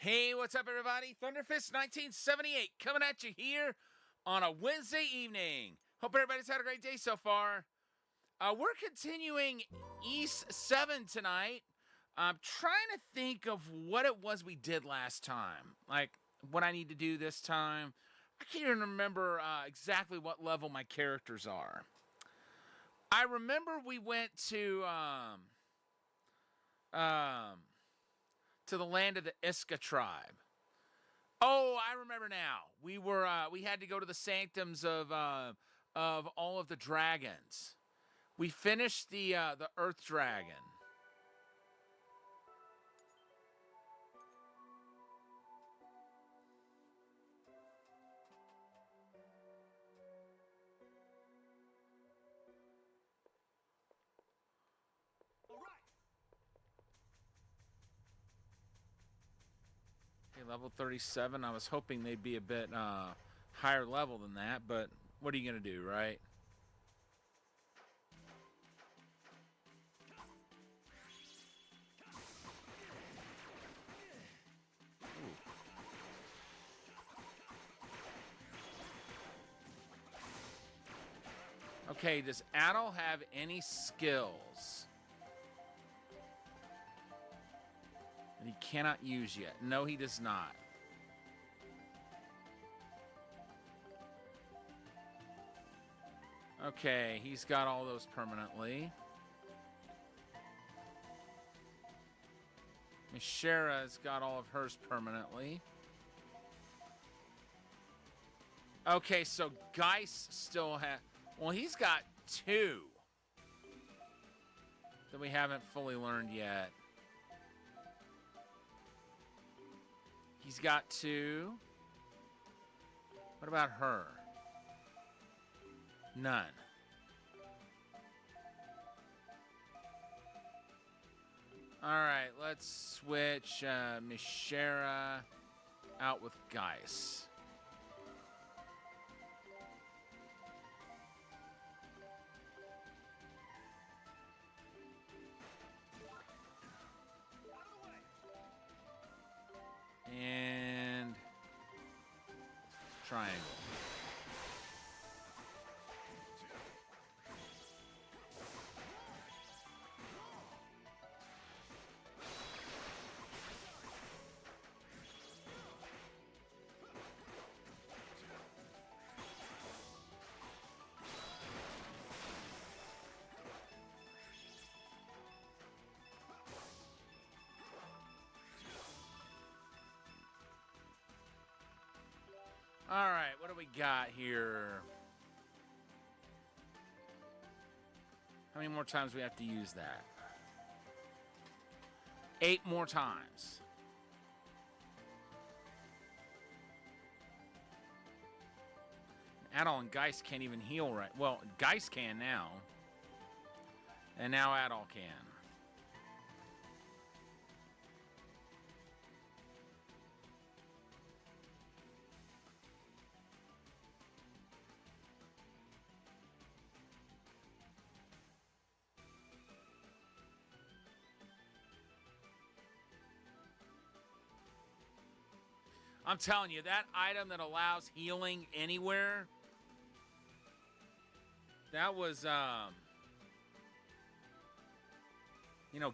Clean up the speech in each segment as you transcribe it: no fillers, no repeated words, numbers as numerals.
Hey, what's up, everybody? Thunderfist 1978 coming at you here on a Wednesday evening. Hope everybody's had a great day so far. We're continuing Ys 7 tonight. I'm trying to think of what it was we did last time. Like, what I need to do this time. I can't even remember exactly what level my characters are. I remember we went to the land of the Iska tribe. Oh, I remember now. We had to go to the sanctums of all of the dragons. We finished the Earth Dragon. All right. Okay, level 37. I was hoping they'd be a bit higher level than that, but what are you gonna do, right? Okay, does Adol have any skills that he cannot use yet? No, he does not. Okay, he's got all those permanently. Mishara's got all of hers permanently. Okay, so Geis still has... Well, he's got two that we haven't fully learned yet. He's got two. What about her? None. Alright, let's switch Mishara out with Geis. And triangle. Alright, what do we got here? How many more times do we have to use that? 8 more times. Adol and Geis can't even heal right. Well, Geis can now. And now Adol can. I'm telling you, that item that allows healing anywhere, that was,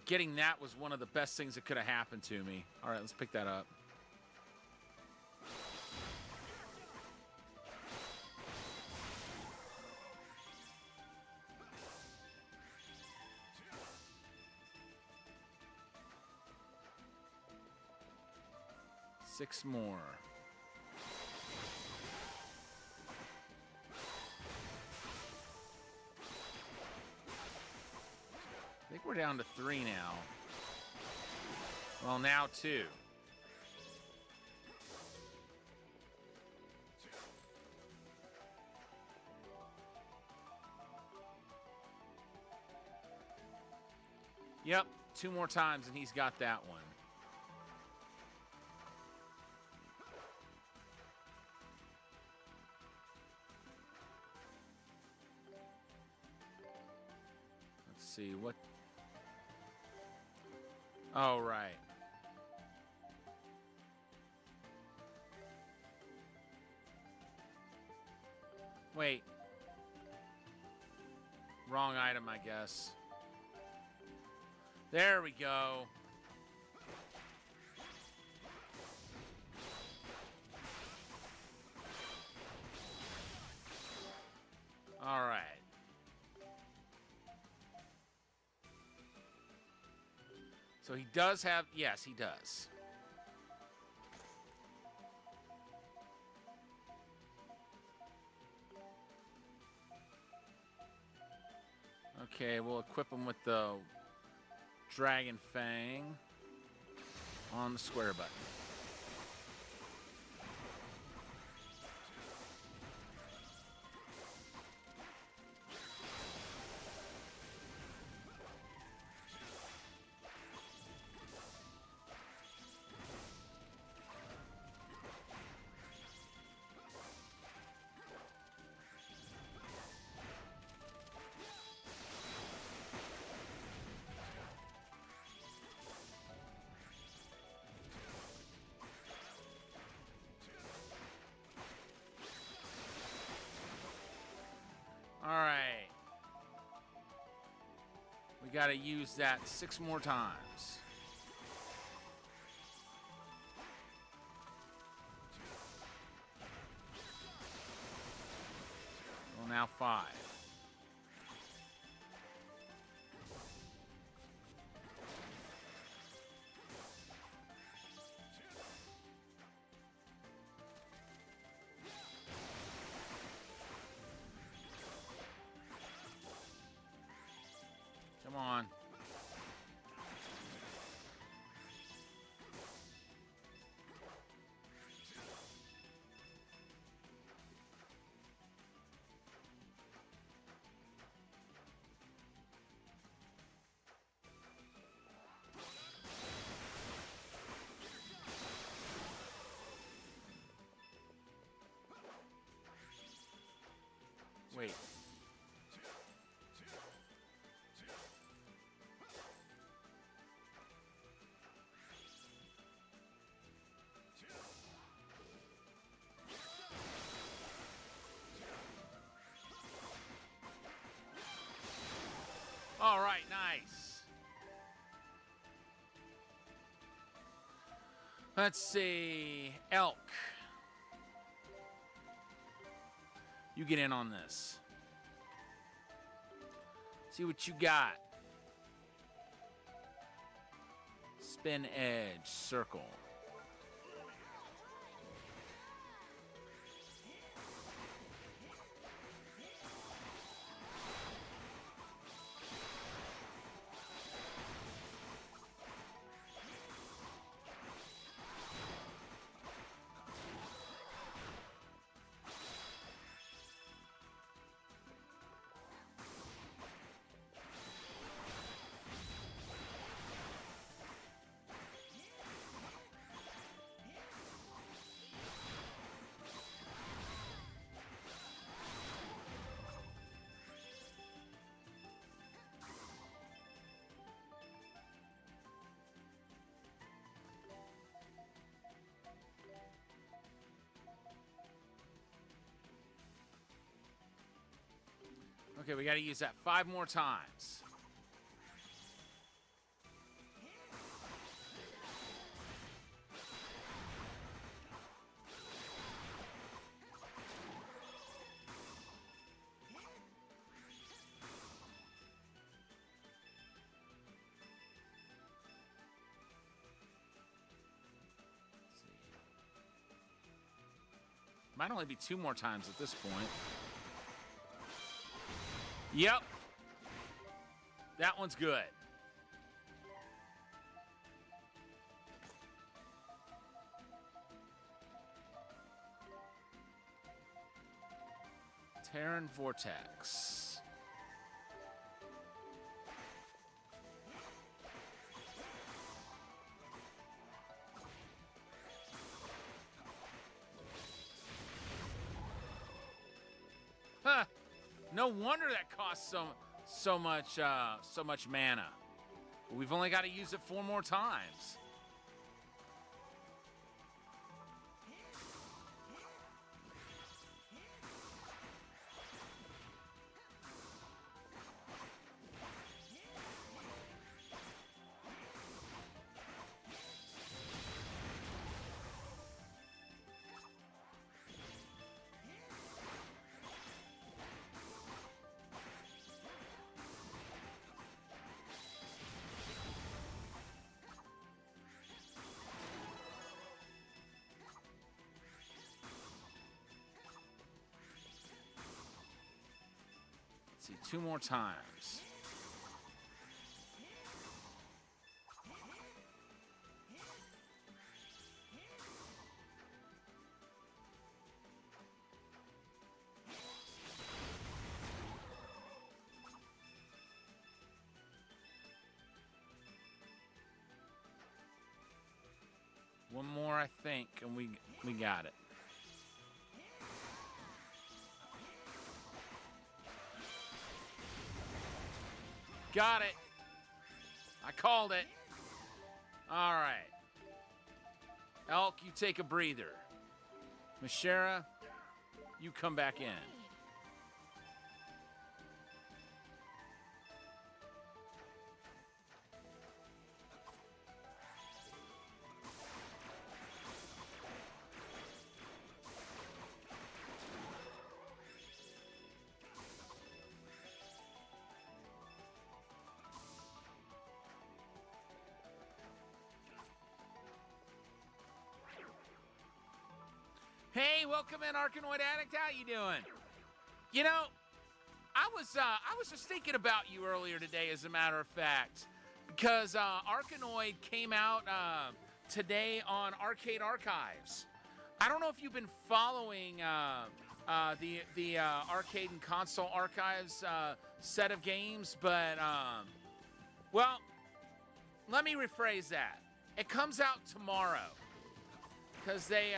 getting that was one of the best things that could have happened to me. All right, let's pick that up. Six more. I think we're down to 3 now. Well, now 2. Yep, 2 more times and he's got that one. Let's see what. Oh, right. Wait. Wrong item, I guess. There we go. All right. So he does have... Yes, he does. Okay, we'll equip him with the Dragon Fang on the square button. All right. We got to use that 6 more times. Well, now 5. Come on. Wait. All right, nice. Let's see. Elk. You get in on this. See what you got. Spin edge, circle. Okay, we got to use that 5 more times. Might only be 2 more times at this point. Yep. That one's good. Terran Vortex. Huh. No wonder that costs so much mana. We've only got to use it 4 more times. see, 2 more times. One more, I think, and we got it. Got it. I called it. All right. Elk, you take a breather. Mashera, you come back in. Hey, welcome in, Arkanoid Addict. How you doing? You know, I was just thinking about you earlier today, as a matter of fact, because Arkanoid came out today on Arcade Archives. I don't know if you've been following the Arcade and Console Archives set of games, but well, let me rephrase that. It comes out tomorrow. Because they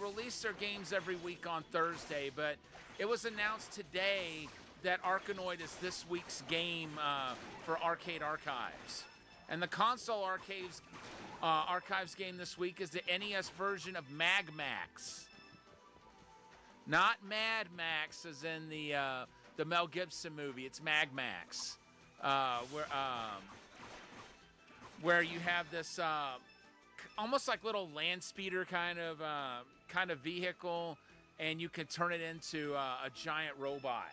release their games every week on Thursday, but it was announced today that Arkanoid is this week's game for Arcade Archives. And the console archives game this week is the NES version of Mag Max. Not Mad Max, as in the Mel Gibson movie. It's Mag Max, where you have this almost like little land speeder kind of vehicle, and you can turn it into a giant robot.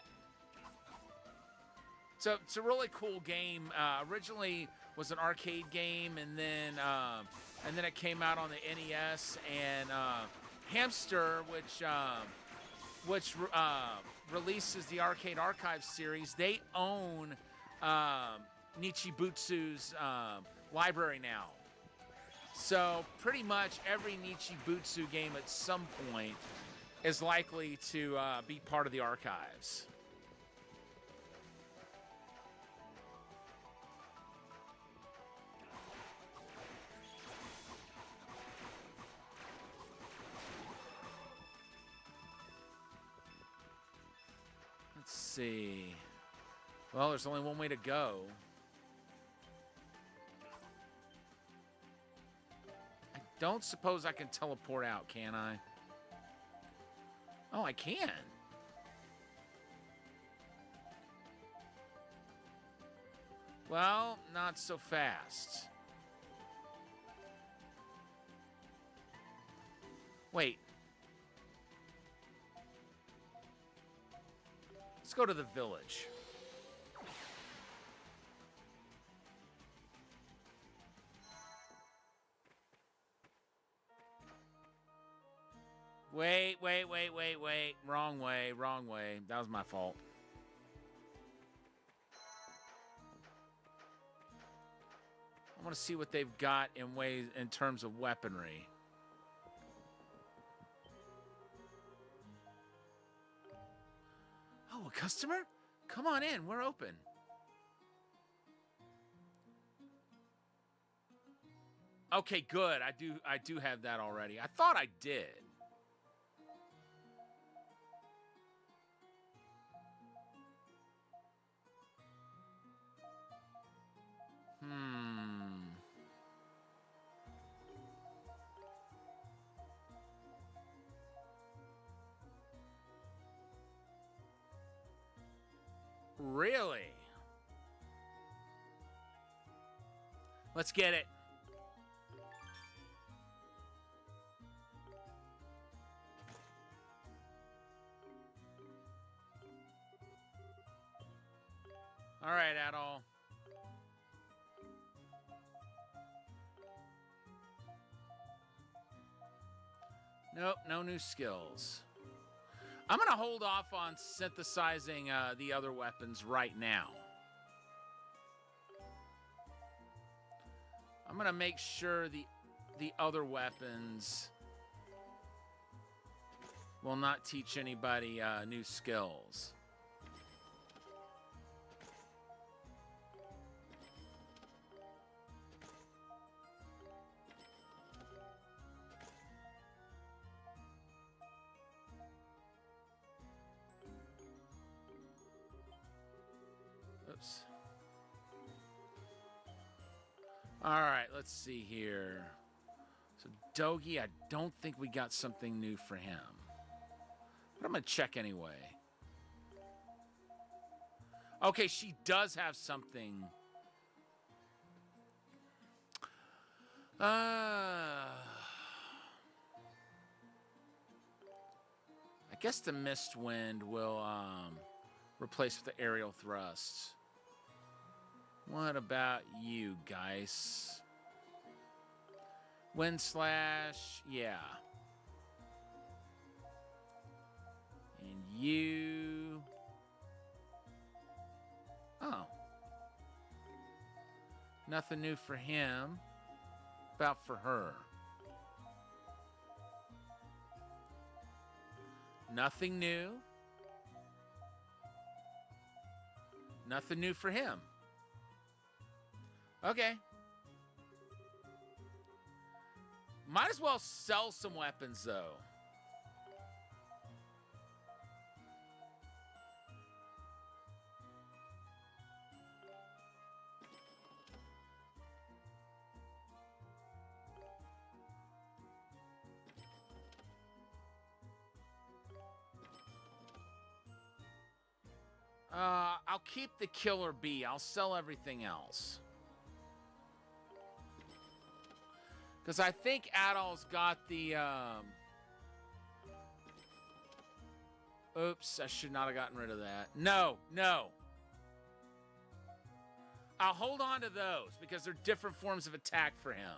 So it's a really cool game. Originally was an arcade game, and then it came out on the NES. And Hamster, which releases the Arcade Archives series, they own Nichibutsu's library now. So pretty much every Nichibutsu game at some point is likely to be part of the archives. Let's see. Well, there's only one way to go. Don't suppose I can teleport out, can I? Oh, I can. Well, not so fast. Wait. Let's go to the village. Wait. Wrong way. That was my fault. I want to see what they've got in terms of weaponry. Oh, a customer? Come on in, we're open. Okay, good. I do have that already. I thought I did. Really? Let's get it. All right, Adol. Nope, no new skills. I'm going to hold off on synthesizing the other weapons right now. I'm going to make sure the other weapons will not teach anybody new skills. Oops. All right, let's see here. So Dogi, I don't think we got something new for him. But I'm going to check anyway. Okay, she does have something. I guess the Mist Wind will replace with the aerial thrust. What about you, Geis? Wind Slash, yeah. And you... Oh. Nothing new for him. About for her. Nothing new. Nothing new for him. Okay. Might as well sell some weapons, though. I'll keep the Killer Bee. I'll sell everything else. Because I think Adol's got the... Oops, I should not have gotten rid of that. No, no. I'll hold on to those because they're different forms of attack for him.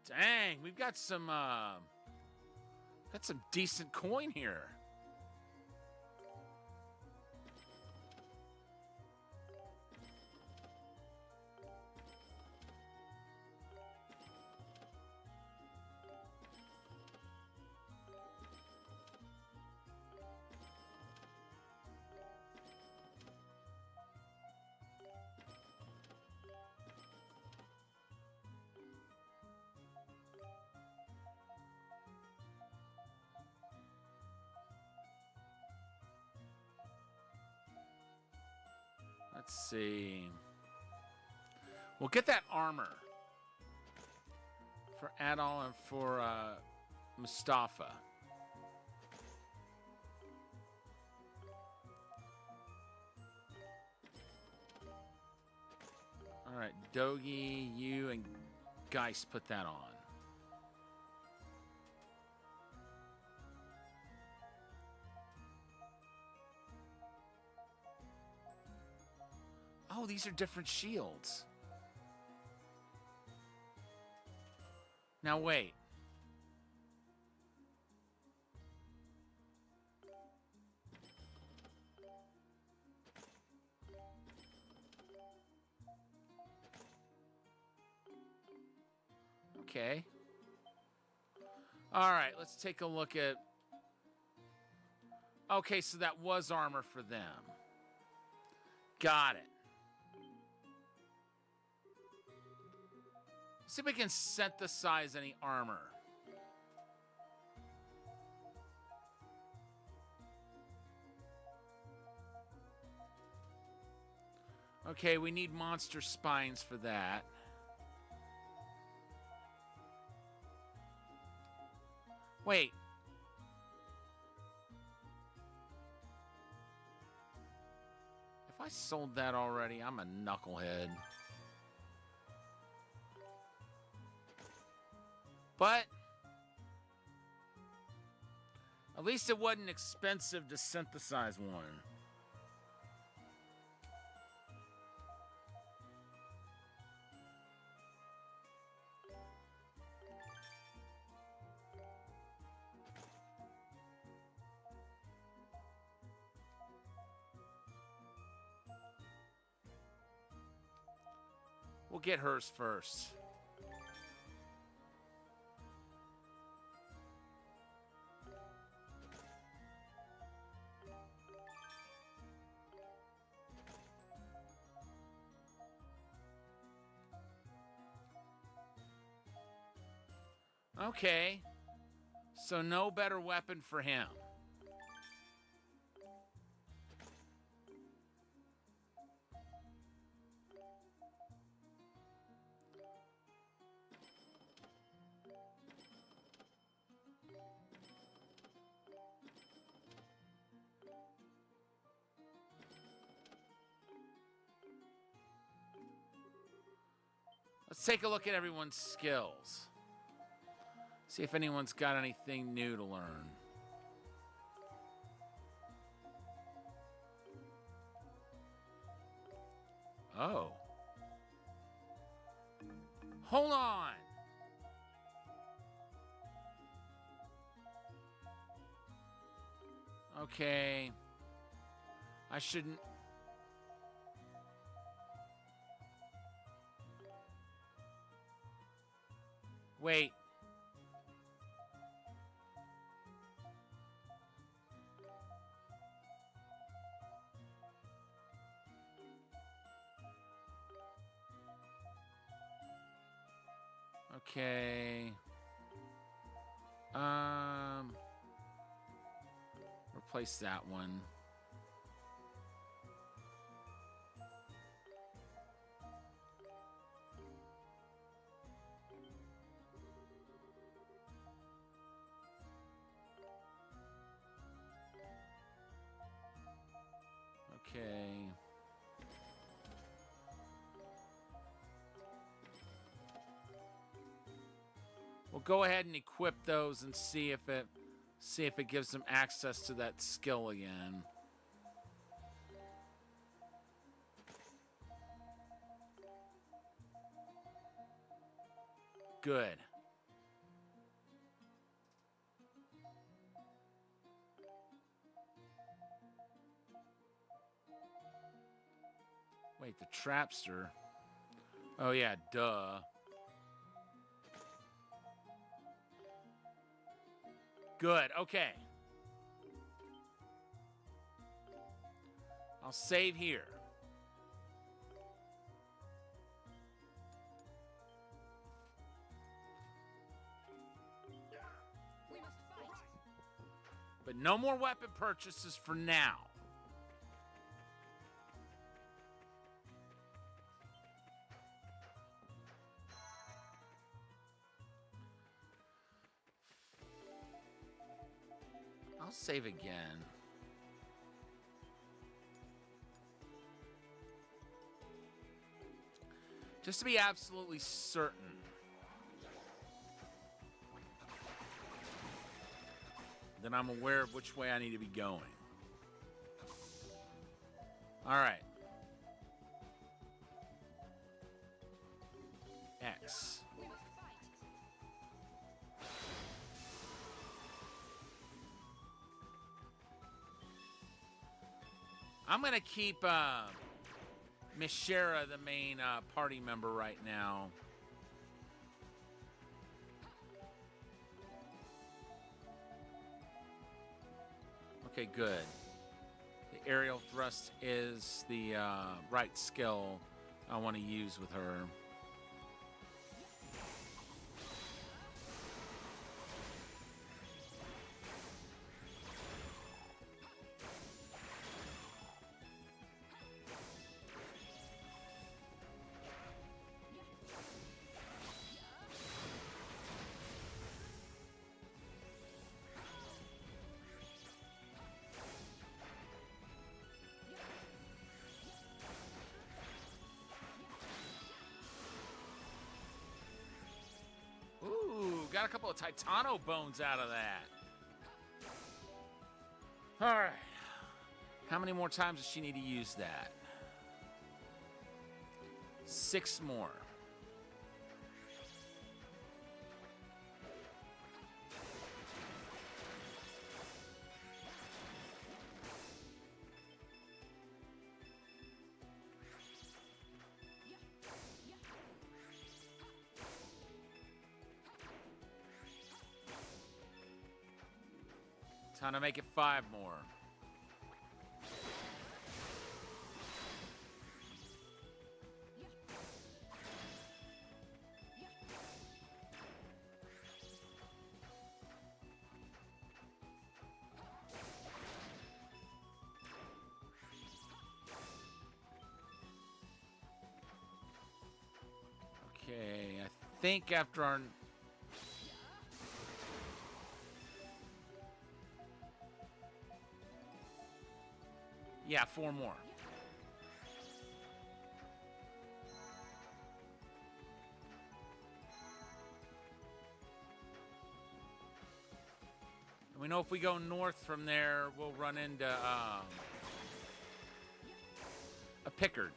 Dang, we've got some decent coin here. Let's see. We'll get that armor for Adol and for Mustafa. All right, Dogi, you and Geist put that on. Oh, these are different shields. Now wait. Okay. All right, let's take a look at... Okay, so that was armor for them. Got it. See if we can synthesize any armor. Okay, we need monster spines for that. Wait. I sold that already? I'm a knucklehead. But at least it wasn't expensive to synthesize one. We'll get hers first. Okay. So no better weapon for him. Let's take a look at everyone's skills. See if anyone's got anything new to learn. Oh. Hold on. Okay. I shouldn't. Wait. Okay. Replace that one. Okay. We'll go ahead and equip those and see if it gives them access to that skill again. Good. Wait, the Trapster. Oh yeah, duh. Good, okay. I'll save here. But no more weapon purchases for now. I'll save again. Just to be absolutely certain. Then I'm aware of which way I need to be going. All right. X. I'm going to keep Miss Shara, the main party member right now. Okay, good. The aerial thrust is the right skill I want to use with her. got a couple of Titano bones out of that. All right. How many more times does she need to use that? 6 more. Time to make it 5 more. Okay, I think after our... Yeah, 4 more. And we know if we go north from there, we'll run into a Pickard.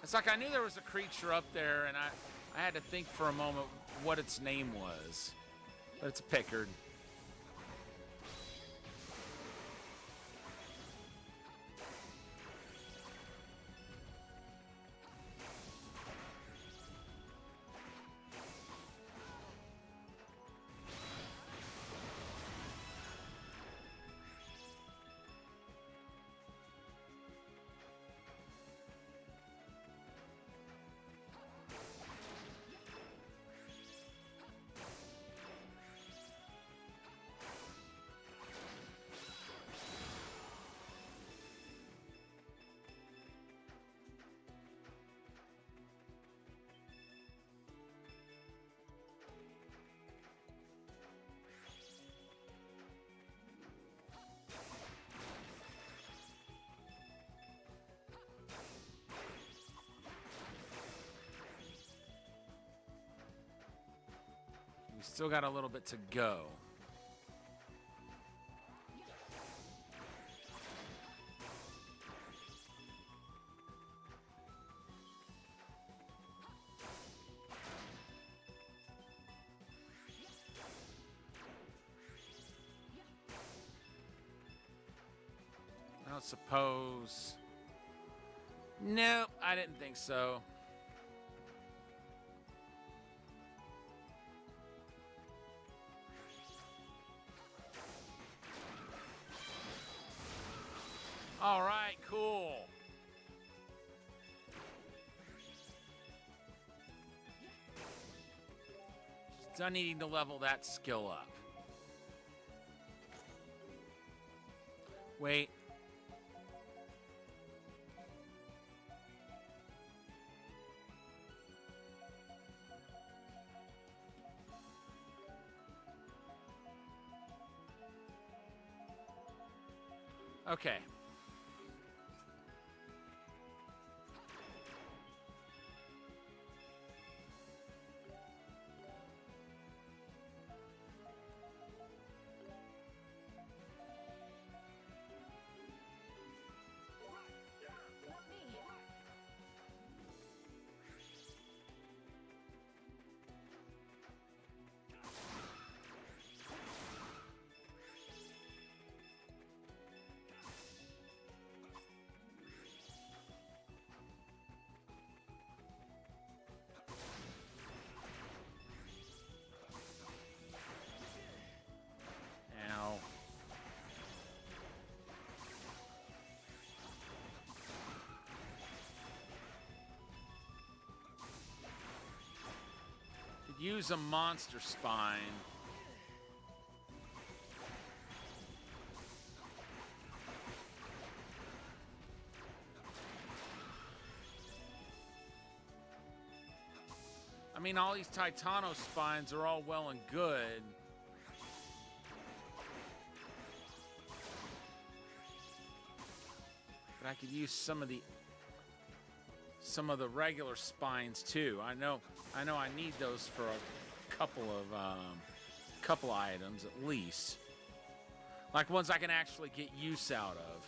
It's like I knew there was a creature up there, and I had to think for a moment what its name was. But it's a Pickard. We still got a little bit to go. I don't suppose... Nope, I didn't think so. All right, cool. Just done needing to level that skill up. Wait. Okay. Ow. Could use a monster spine. I mean, all these Titano spines are all well and good. But I could use some some of the regular spines too. I know I need those for a couple items at least. Like ones I can actually get use out of.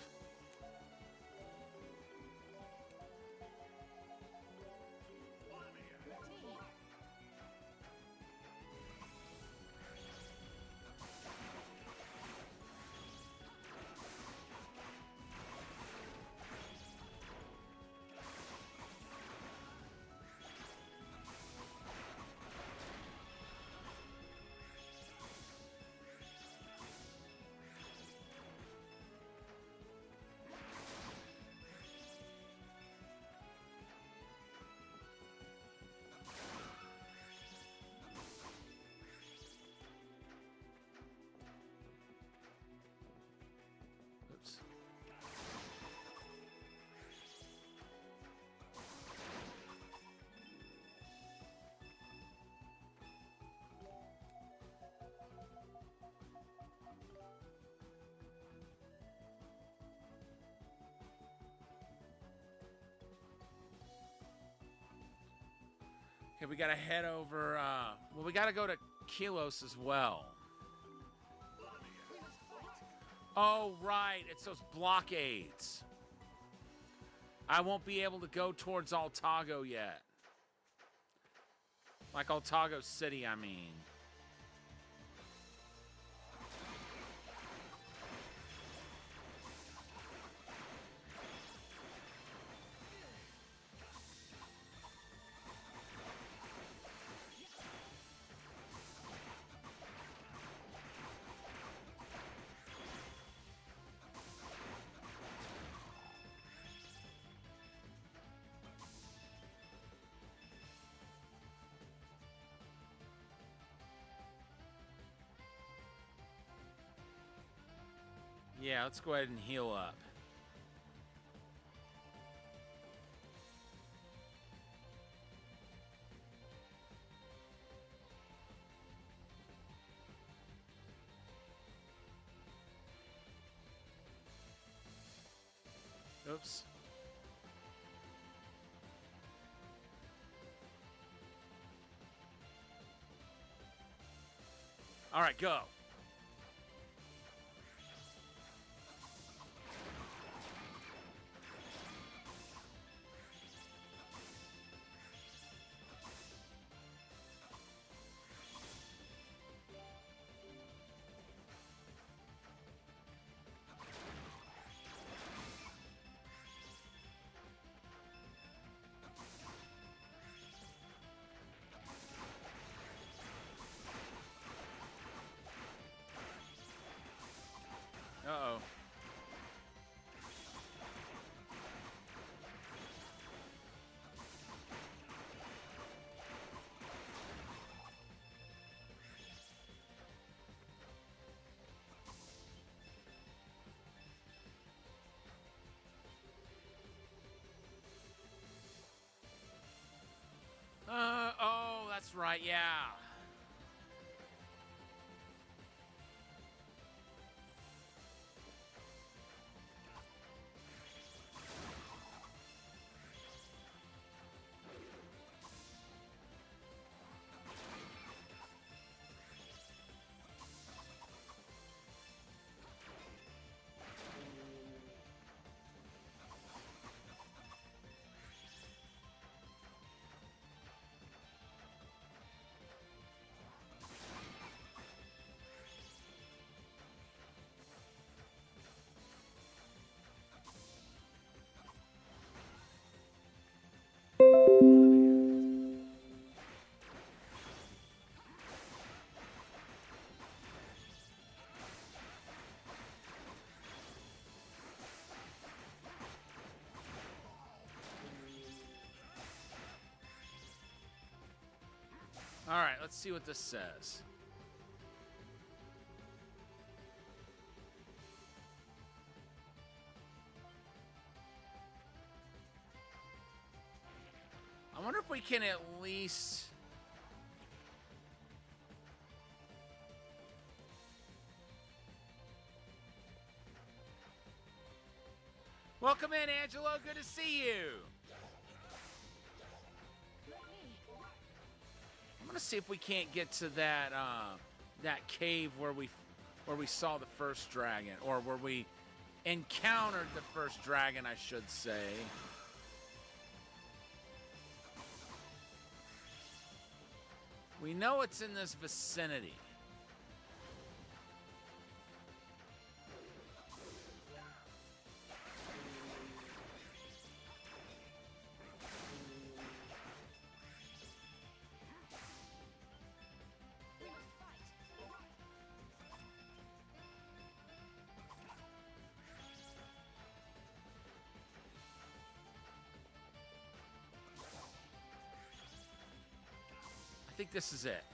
Oops. Okay, we gotta head over, well, we gotta go to Kilos as well. Oh, right, it's those blockades. I won't be able to go towards Altago yet. Like Altago City, I mean. Yeah, let's go ahead and heal up. Oops. All right, go. Uh-oh. Oh, that's right, yeah. All right, let's see what this says. I wonder if we can at least... Welcome in, Angelo. Good to see you. gonna see if we can't get to that that cave where we saw the first dragon, or where we encountered the first dragon, I should say. We know it's in this vicinity. I think this is it.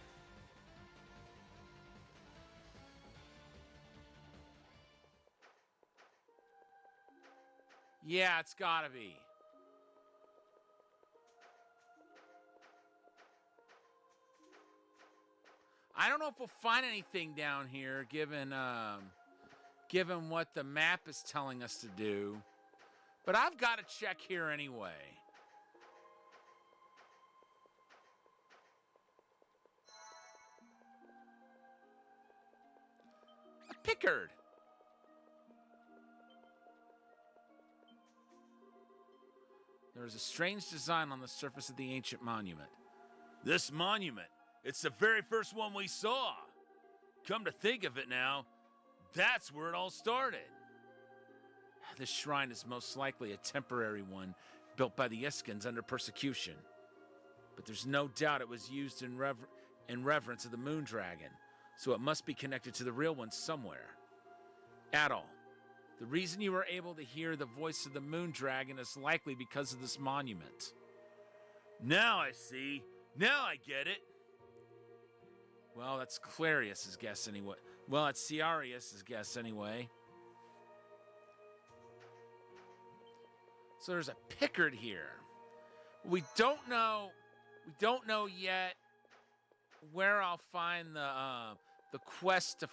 Yeah, it's gotta be. I don't know if we'll find anything down here, given what the map is telling us to do. But I've got to check here anyway. A Pickard. There is a strange design on the surface of the ancient monument. This monument, it's the very first one we saw. Come to think of it now, that's where it all started. This shrine is most likely a temporary one built by the Iskans under persecution. But there's no doubt it was used in reverence of the moon dragon, so it must be connected to the real one somewhere. Adol, the reason you were able to hear the voice of the moon dragon is likely because of this monument. Now I see. Now I get it. Well, that's Clarius's guess anyway. Well, it's Ciarius's guess anyway. So there's a Pickard here. We don't know yet where I'll find the quest to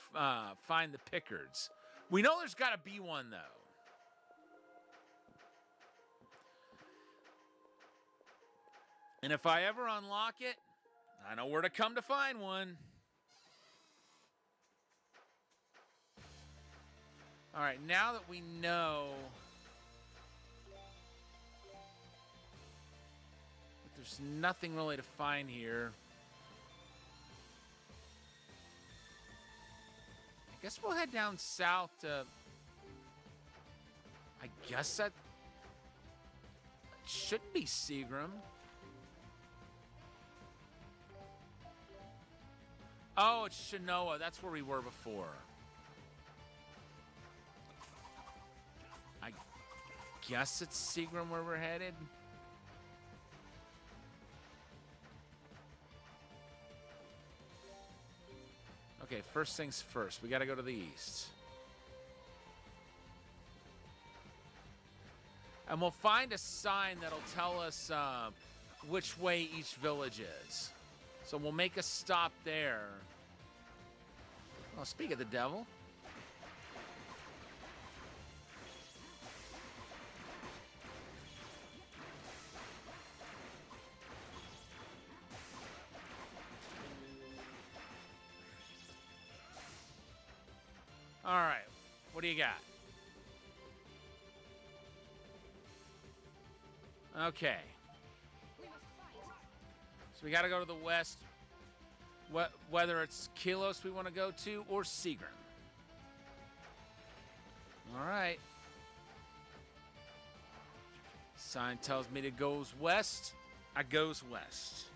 find the Pickards. We know there's got to be one, though. And if I ever unlock it, I know where to come to find one. All right, now that we know that there's nothing really to find here, I guess we'll head down south to... I guess that should be Seagram. Oh, it's Shinoa. That's where we were before. I guess it's Seagram where we're headed. Okay, first things first. We got to go to the east. And we'll find a sign that'll tell us which way each village is. So we'll make a stop there. Well, speak of the devil. All right, what do you got? Okay. So we got to go to the west, whether it's Kilos we want to go to or Seagram. All right. Sign tells me to go west. I goes west.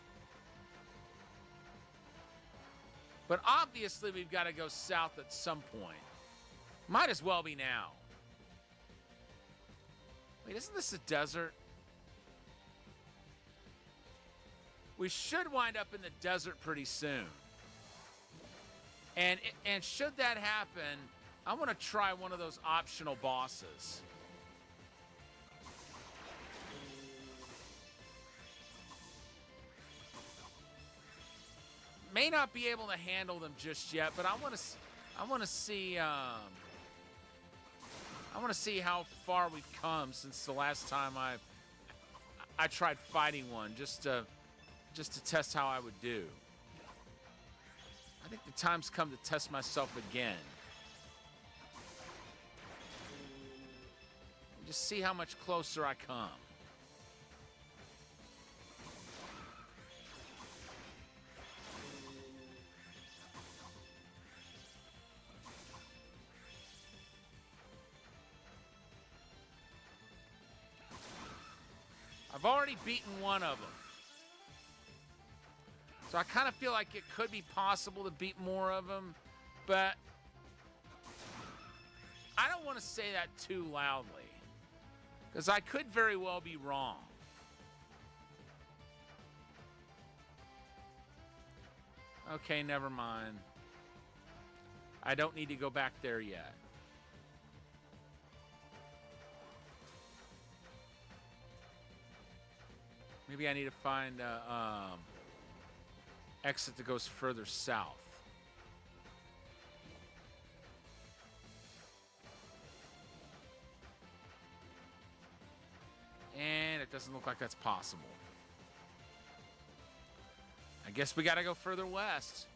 But obviously we've got to go south at some point. Might as well be now. Wait, isn't this a desert? We should wind up in the desert pretty soon. And should that happen, I want to try one of those optional bosses. May not be able to handle them just yet, but I want to see how far we've come since the last time I tried fighting one, just to test how I would do. I think the time's come to test myself again. Just see how much closer I come. I've already beaten one of them. So I kind of feel like it could be possible to beat more of them, but I don't want to say that too loudly, because I could very well be wrong. Okay, never mind. I don't need to go back there yet. Maybe I need to find a exit that goes further south. And it doesn't look like that's possible. I guess we gotta go further west.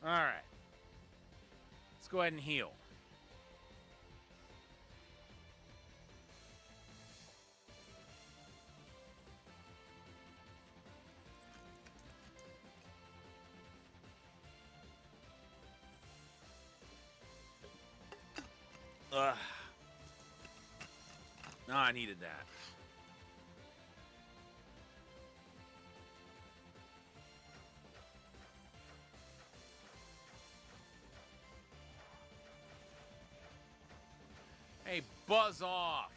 All right. Let's go ahead and heal. Ugh. No, I needed that. Hey, buzz off.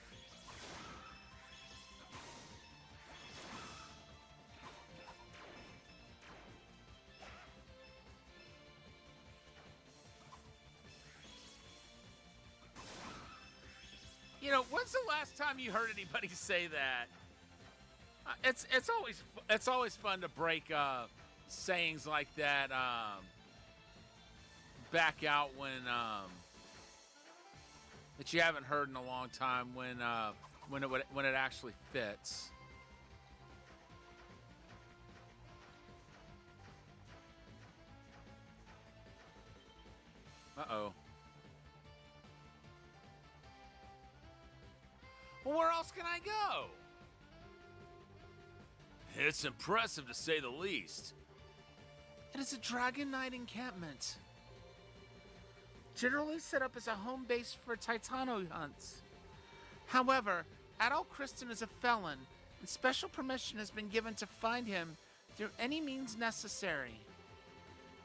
You know, when's the last time you heard anybody say that? It's always fun to break sayings like that back out when that you haven't heard in a long time when it actually fits. Uh-oh. Well, where else can I go? It's impressive to say the least. It is a Dragon Knight encampment, generally set up as a home base for Titano hunts. However, Adol Kristen is a felon, and special permission has been given to find him through any means necessary.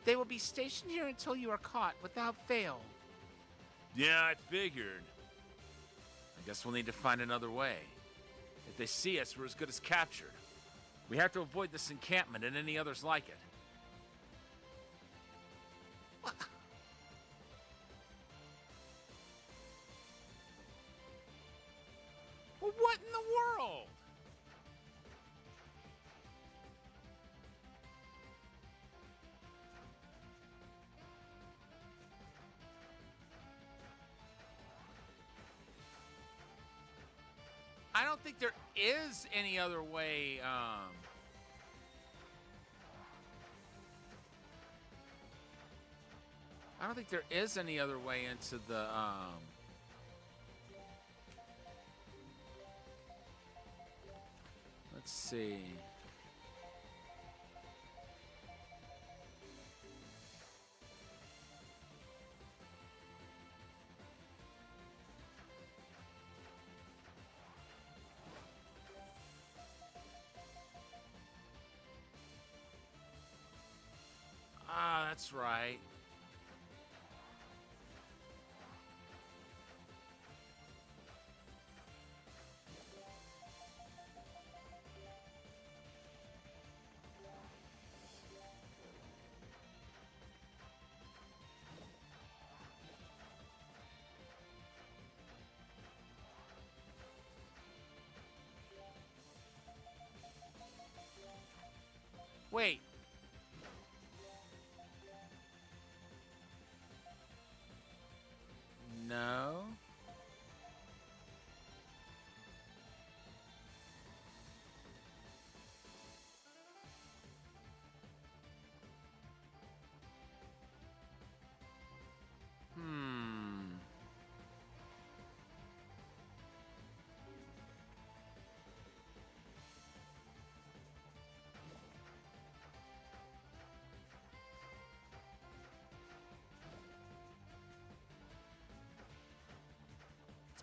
They will be stationed here until you are caught without fail. Yeah, I figured. I guess we'll need to find another way. If they see us, we're as good as captured. We have to avoid this encampment and any others like it. What? Well, what in the world? I don't think there is any other way. I don't think there is any other way into the. Let's see. Ah, that's right.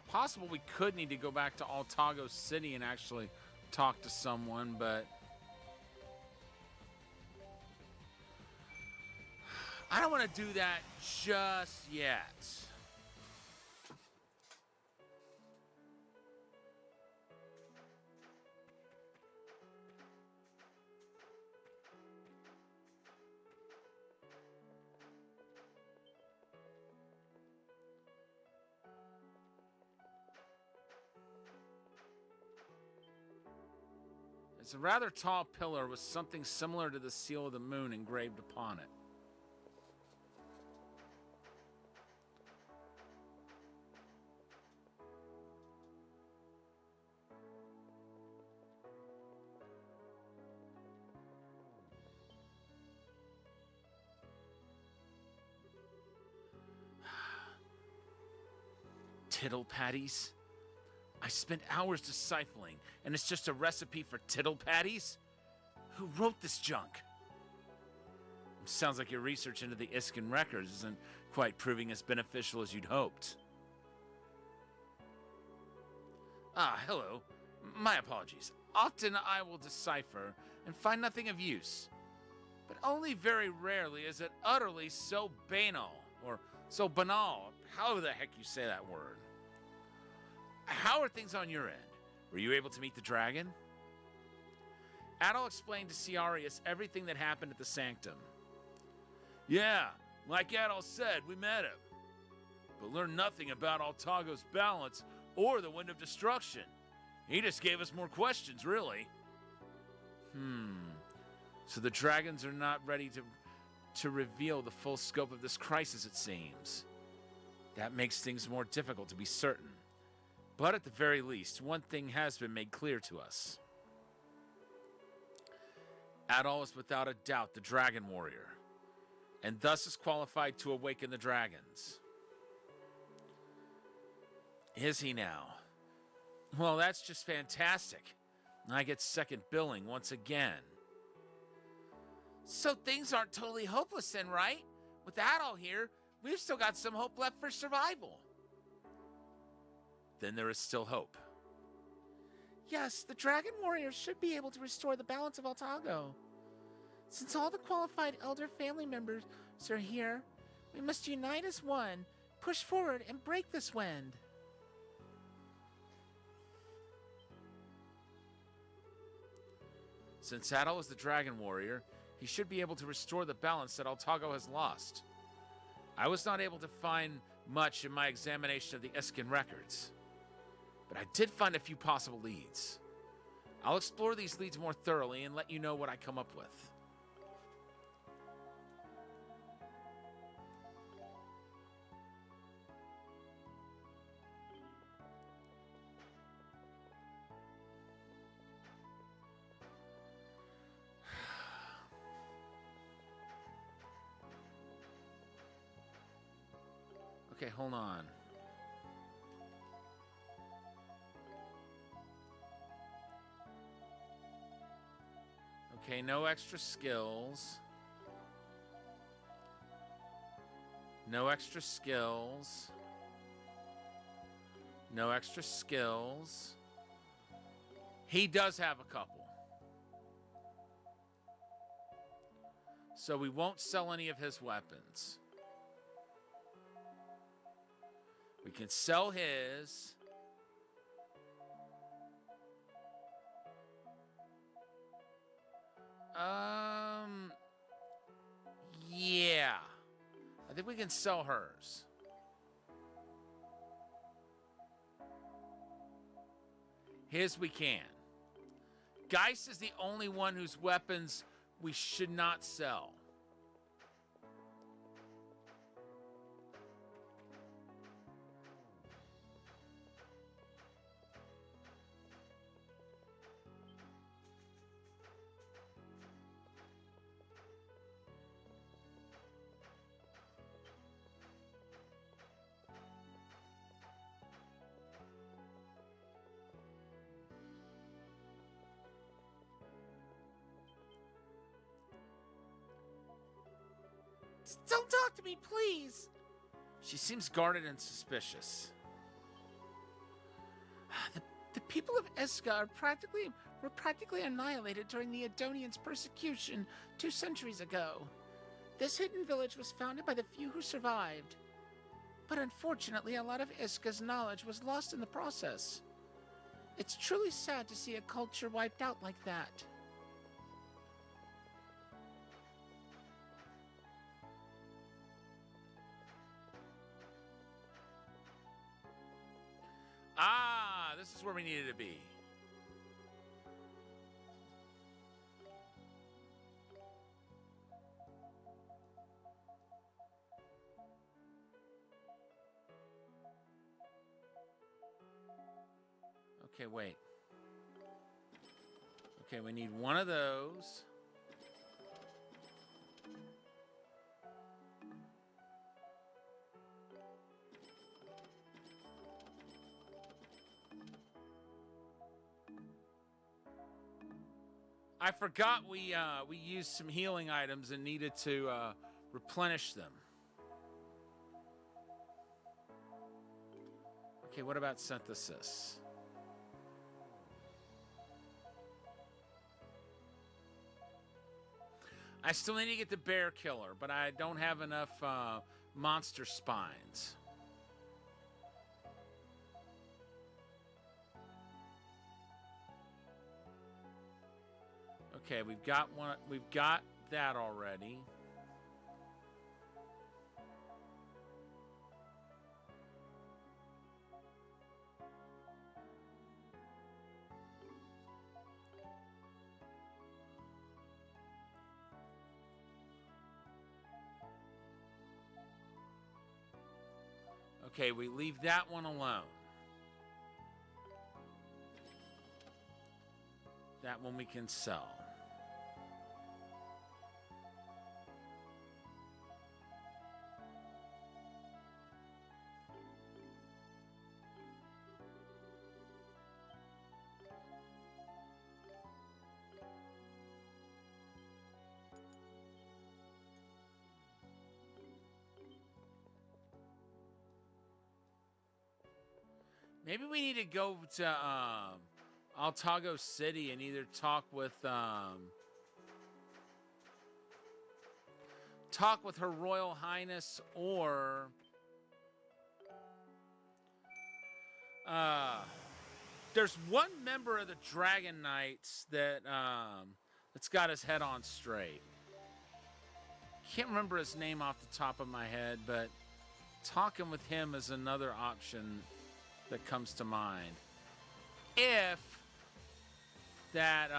possible we could need to go back to Altago City and actually talk to someone, but I don't want to do that just yet. It's a rather tall pillar with something similar to the seal of the moon engraved upon it. Tittle patties? I spent hours deciphering, and it's just a recipe for tittle patties? Who wrote this junk? Sounds like your research into the Iskin records isn't quite proving as beneficial as you'd hoped. Ah, hello. My apologies. Often I will decipher and find nothing of use. But only very rarely is it utterly so banal, or so banal, however the heck you say that word. How are things on your end? Were you able to meet the dragon? Adol explained to Ciarius everything that happened at the Sanctum. Yeah, like Adol said, we met him. But learned nothing about Altago's balance or the Wind of Destruction. He just gave us more questions, really. So the dragons are not ready to reveal the full scope of this crisis, it seems. That makes things more difficult to be certain. But at the very least, one thing has been made clear to us. Adol is without a doubt the Dragon Warrior, and thus is qualified to awaken the dragons. Is he now? Well, that's just fantastic. I get second billing once again. So things aren't totally hopeless then, right? With Adol here, we've still got some hope left for survival. Then there is still hope. Yes, the Dragon Warrior should be able to restore the balance of Altago. Since all the qualified elder family members are here, we must unite as one, push forward, and break this wind. Since Adol is the Dragon Warrior, he should be able to restore the balance that Altago has lost. I was not able to find much in my examination of the Iskin records, but I did find a few possible leads. I'll explore these leads more thoroughly and let you know what I come up with. Okay, hold on. Okay, no extra skills. No extra skills. No extra skills. He does have a couple. So we won't sell any of his weapons. We can sell his. Yeah. I think we can sell hers. His we can. Geist is the only one whose weapons we should not sell. Don't talk to me, please. She seems guarded and suspicious. The people of Iska were practically annihilated during the Adonians' persecution 2 centuries ago. This hidden village was founded by the few who survived. But unfortunately, a lot of Iska's knowledge was lost in the process. It's truly sad to see a culture wiped out like that. Ah, this is where we needed to be. Okay, wait. Okay, we need one of those. I forgot we used some healing items and needed to replenish them. Okay, what about synthesis? I still need to get the bear killer, but I don't have enough monster spines. Okay, we've got one. We've got that already. Okay, we leave that one alone. That one we can sell. Maybe we need to go to Altago City and either talk with Her Royal Highness or there's one member of the Dragon Knights that that's got his head on straight. Can't remember his name off the top of my head, but talking with him is another option that comes to mind. If that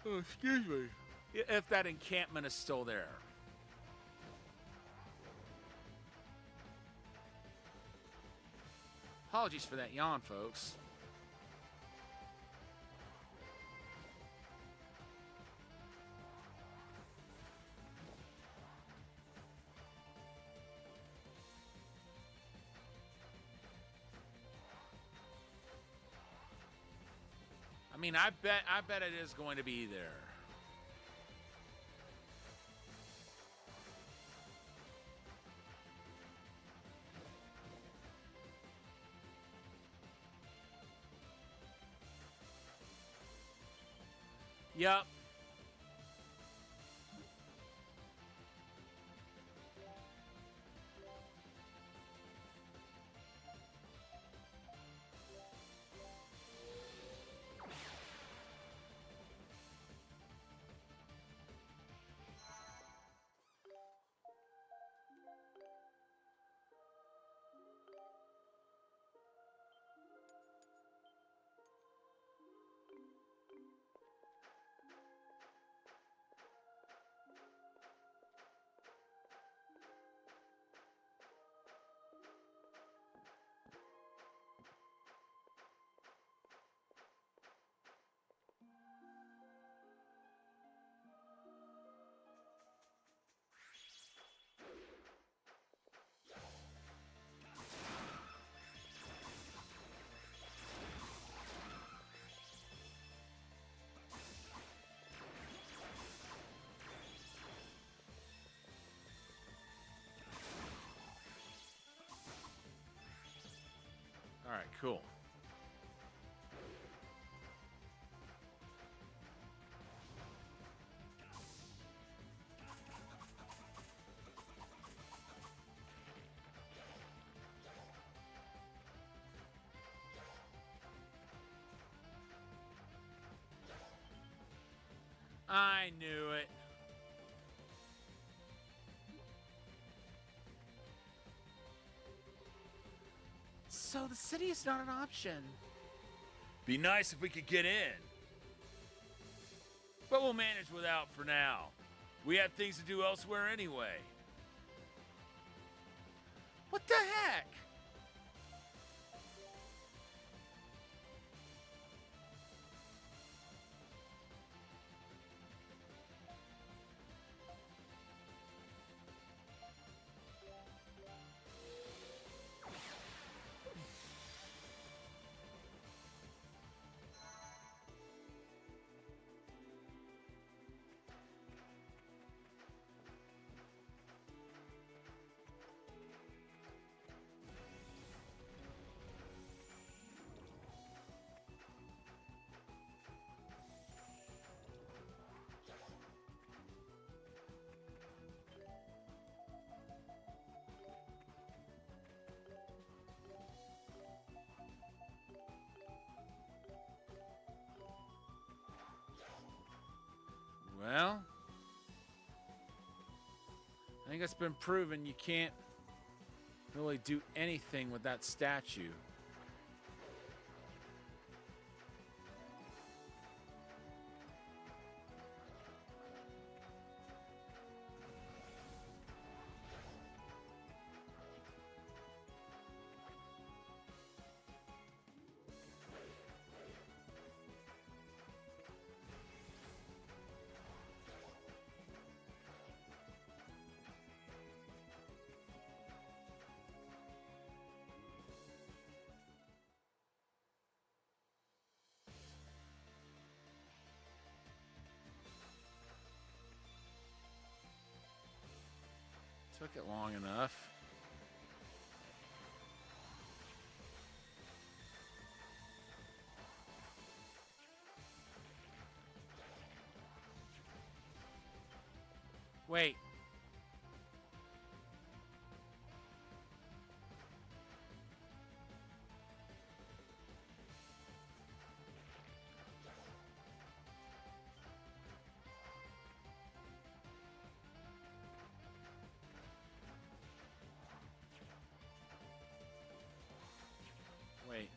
oh, excuse me. If that encampment is still there. Apologies for that yawn, folks. I mean, I bet it is going to be there. Yep. right, cool. I knew it. So the city is not an option. Be nice if we could get in. But we'll manage without for now. We have things to do elsewhere anyway. What the heck? Well, I think it's been proven you can't really do anything with that statue. Took it long enough. Wait. Wait.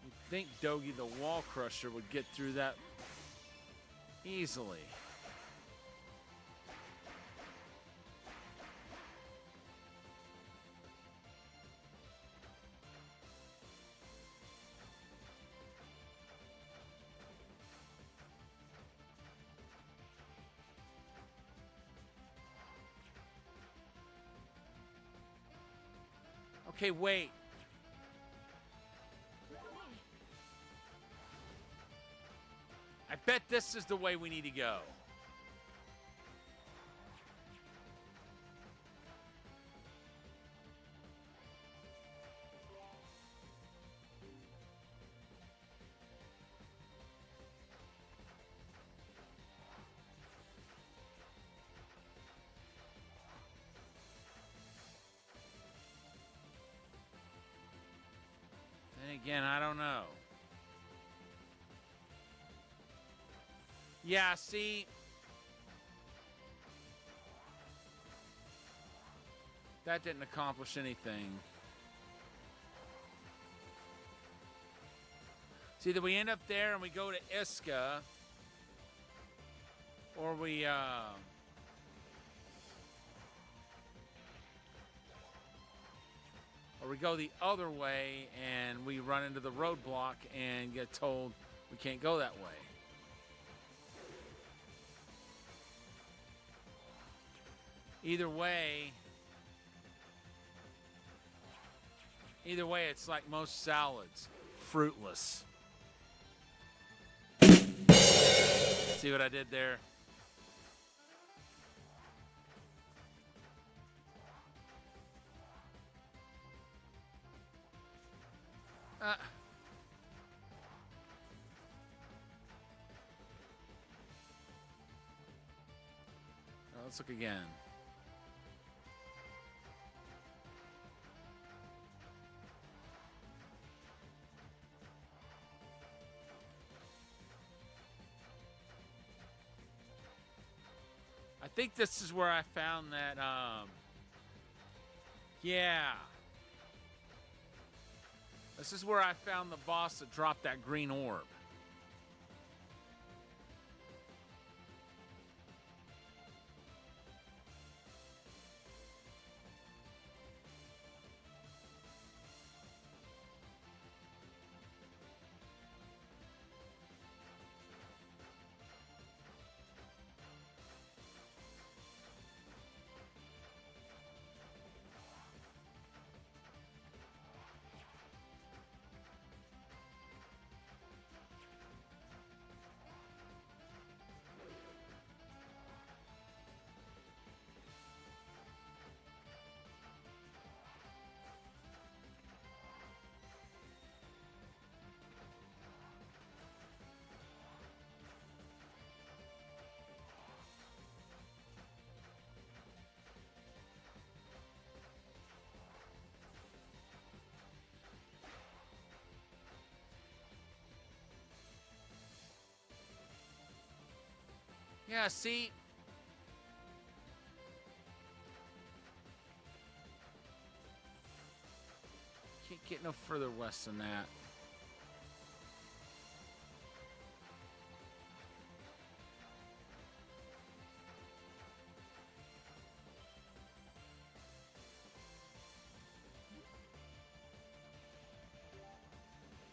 You'd think Dogi the Wall Crusher would get through that easily. Okay, wait. I bet this is the way we need to go. Then again, I don't know. Yeah, see, that didn't accomplish anything. It's either we end up there and we go to Iska, or we go the other way and we run into the roadblock and get told we can't go that way. Either way, Either way, it's like most salads, fruitless. See what I did there? Uh, let's look again. I think this is where I found that, yeah. This is where I found the boss that dropped that green orb. Yeah, see? Can't get no further west than that.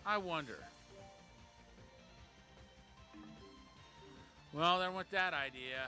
I wonder. Well, there went that idea.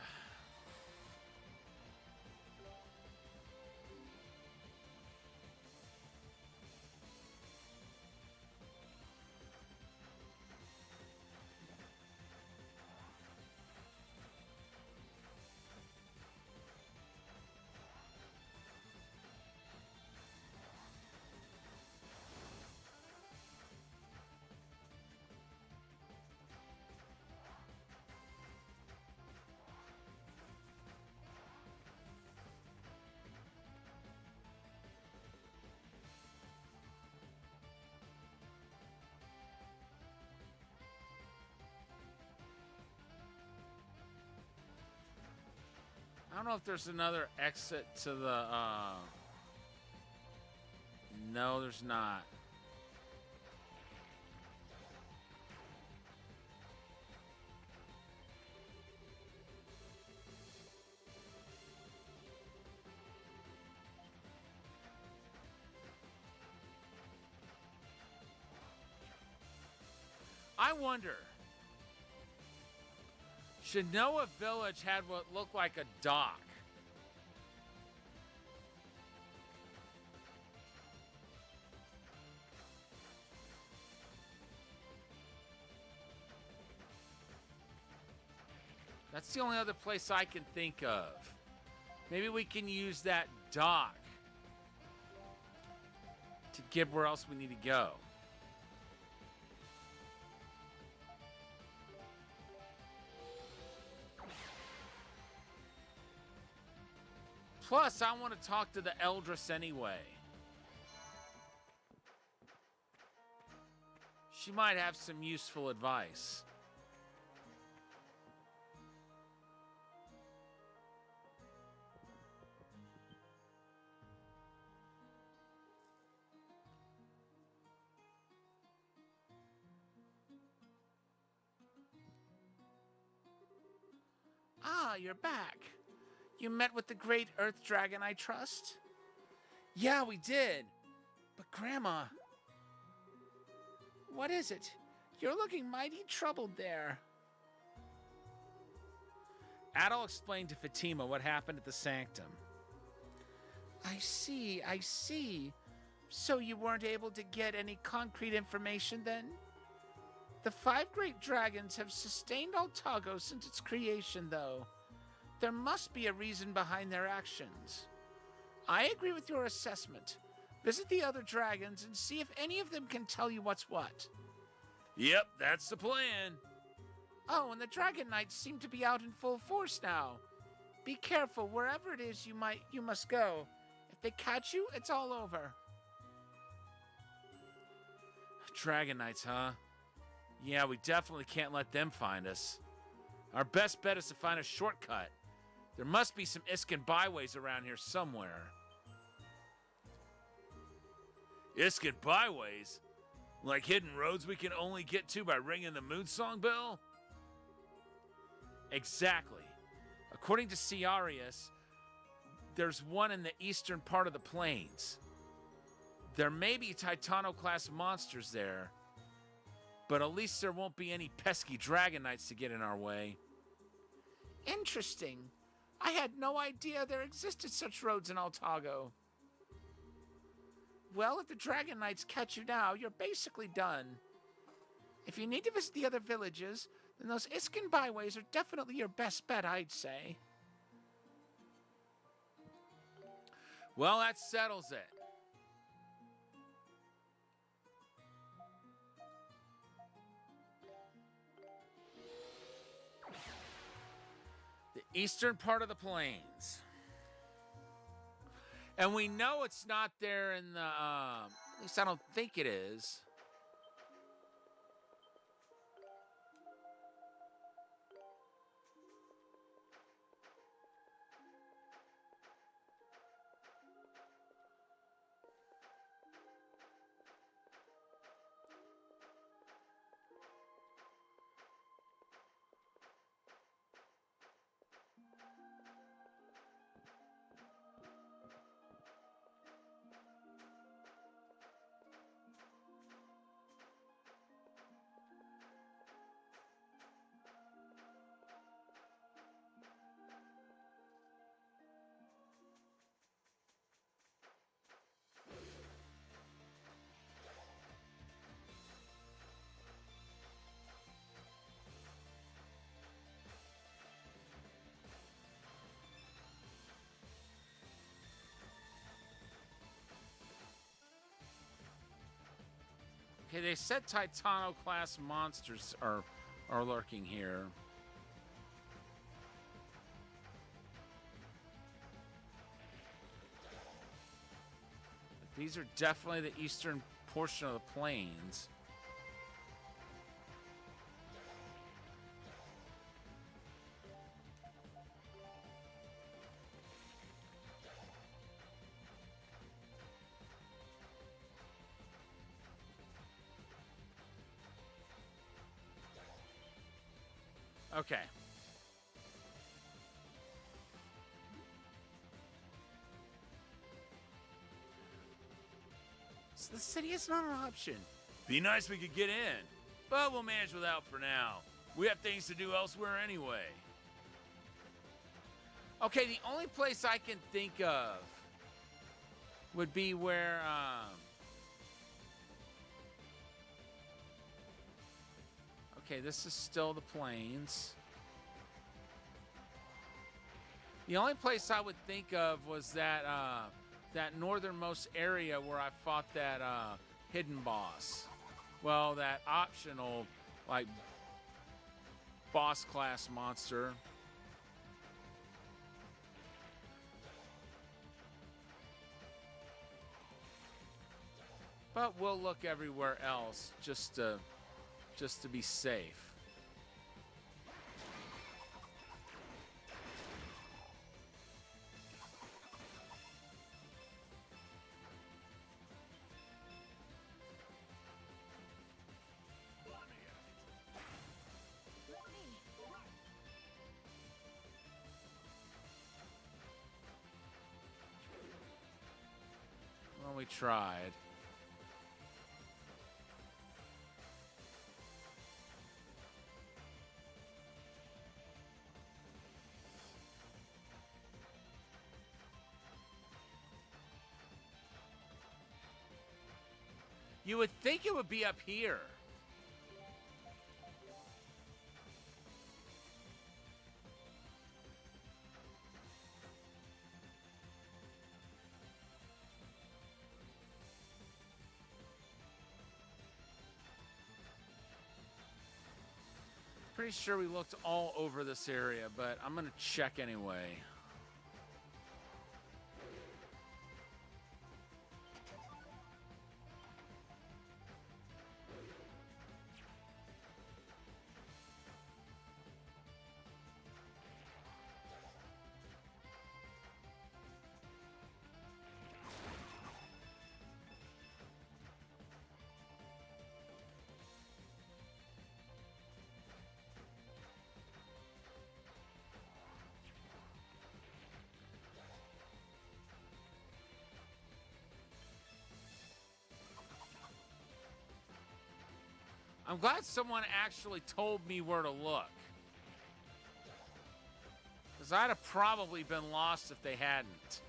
I don't know if there's another exit to the, no, there's not. I wonder, Shinoa Village had what looked like a dock. That's the only other place I can think of. Maybe we can use that dock to get where else we need to go. Plus, I want to talk to the Eldris anyway. She might have some useful advice. Ah, you're back. You met with the great Earth Dragon, I trust? Yeah, we did. But Grandma... What is it? You're looking mighty troubled there. Adol explained to Fatima what happened at the Sanctum. I see. So you weren't able to get any concrete information then? The 5 great dragons have sustained Altago since its creation, though. There must be a reason behind their actions. I agree with your assessment. Visit the other dragons and see if any of them can tell you what's what. Yep, that's the plan. Oh, and the Dragon Knights seem to be out in full force now. Be careful wherever it is you must go. If they catch you, it's all over. Dragon Knights, huh? Yeah, we definitely can't let them find us. Our best bet is to find a shortcut. There must be some Iskin byways around here somewhere. Iskin byways? Like hidden roads we can only get to by ringing the Moonsong bell? Exactly. According to Ciarius, there's one in the eastern part of the plains. There may be Titano-class monsters there, but at least there won't be any pesky Dragon Knights to get in our way. Interesting. I had no idea there existed such roads in Altago. Well, if the Dragon Knights catch you now, you're basically done. If you need to visit the other villages, then those Iskin byways are definitely your best bet, I'd say. Well, that settles it. The eastern part of the plains. And we know it's not there in the, at least I don't think it is. Okay, they said Titano-class monsters are lurking here. But these are definitely the eastern portion of the plains. Okay. So the city is not an option. Be nice if we could get in, but we'll manage without for now. We have things to do elsewhere anyway. Okay, the only place I can think of would be where, okay, this is still the plains. The only place I would think of was that, that northernmost area where I fought that, hidden boss. Well, that optional, like, boss class monster. But we'll look everywhere else just to be safe. Well, we tried. You would think it would be up here. Pretty sure we looked all over this area, but I'm gonna check anyway. I'm glad someone actually told me where to look. Because I'd have probably been lost if they hadn't.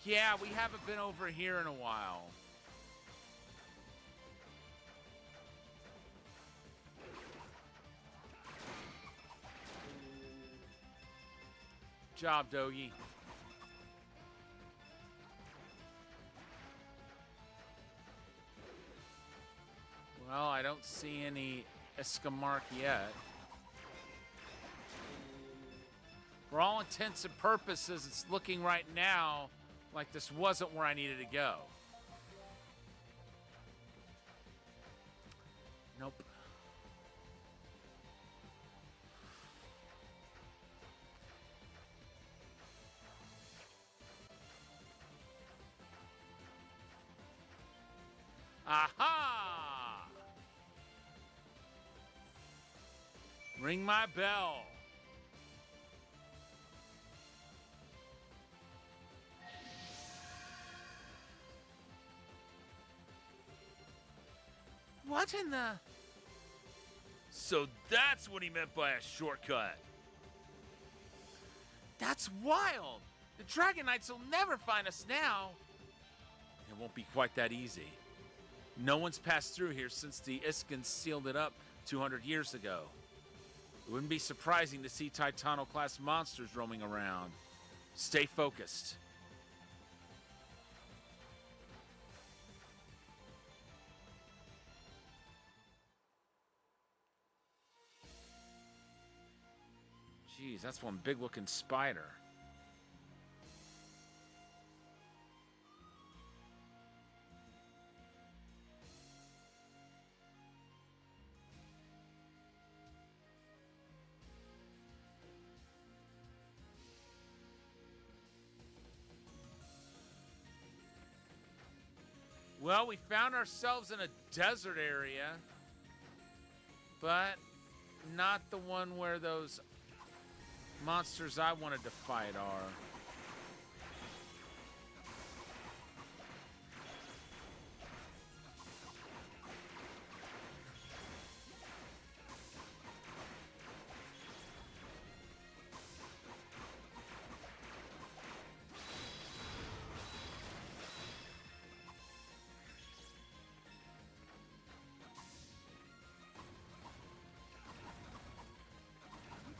Yeah, we haven't been over here in a while. Job, Dogi. Well, I don't see any Escamark yet. For all intents and purposes, it's looking right now like this wasn't where I needed to go. Nope. Aha! Ring my bell. What in the... So that's what he meant by a shortcut. That's wild! The Dragon Knights will never find us now. It won't be quite that easy. No one's passed through here since the Iskans sealed it up 200 years ago. It wouldn't be surprising to see Titano-class monsters roaming around. Stay focused. Jeez, that's one big-looking spider. Well, we found ourselves in a desert area, but not the one where those monsters I wanted to fight are.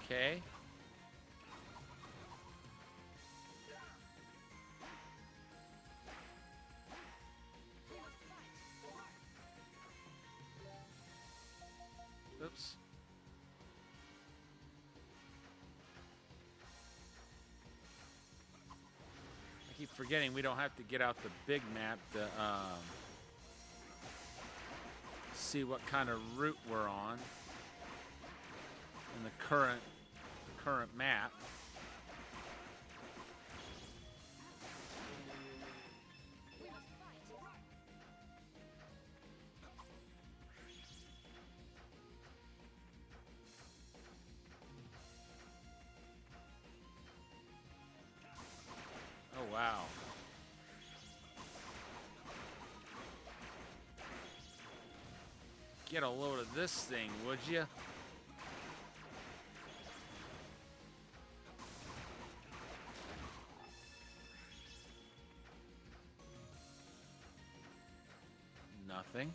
Okay. Oops. I keep forgetting we don't have to get out the big map to see what kind of route we're on in the current map. Oh, wow. Get a load of this thing, would you? nothing.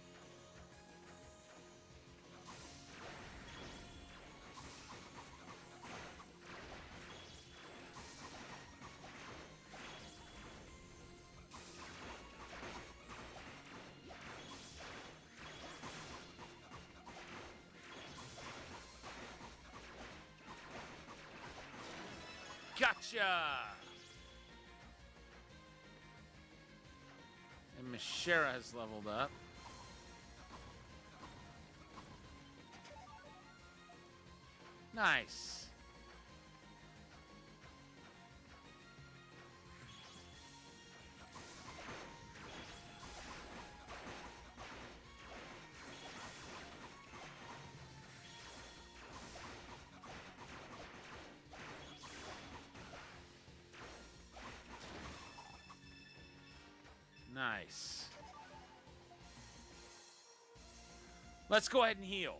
Gotcha! And Mishera has leveled up. Nice. Nice. Let's go ahead and heal.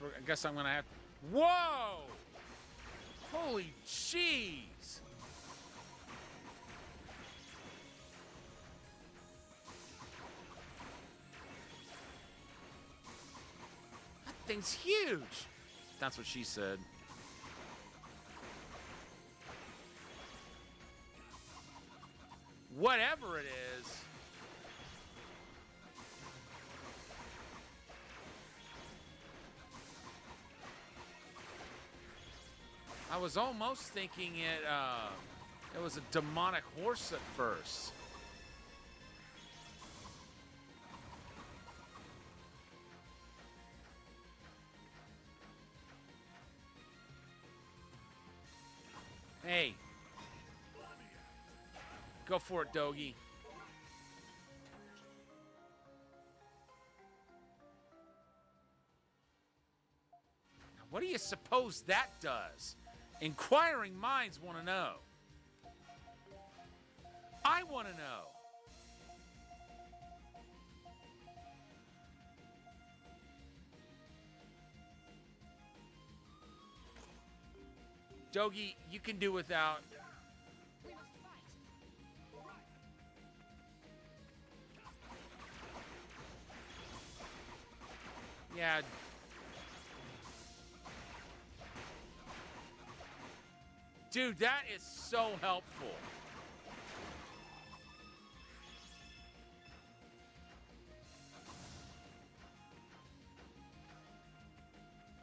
I guess I'm gonna have. Whoa! Holy jeez! That thing's huge. That's what she said. Whatever it is. I was almost thinking it was a demonic horse at first. Hey. Go for it, Dogi. Now, what do you suppose that does? Inquiring minds want to know. I want to know. Dogi, you can do without. Yeah. Dude, that is so helpful.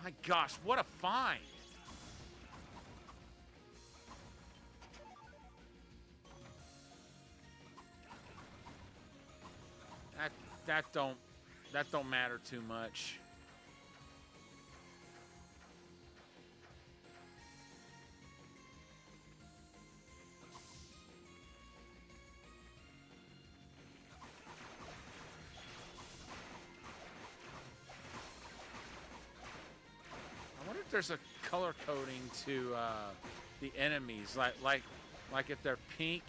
My gosh, what a find. That don't matter too much. I wonder if there's a color coding to the enemies, like if they're pink,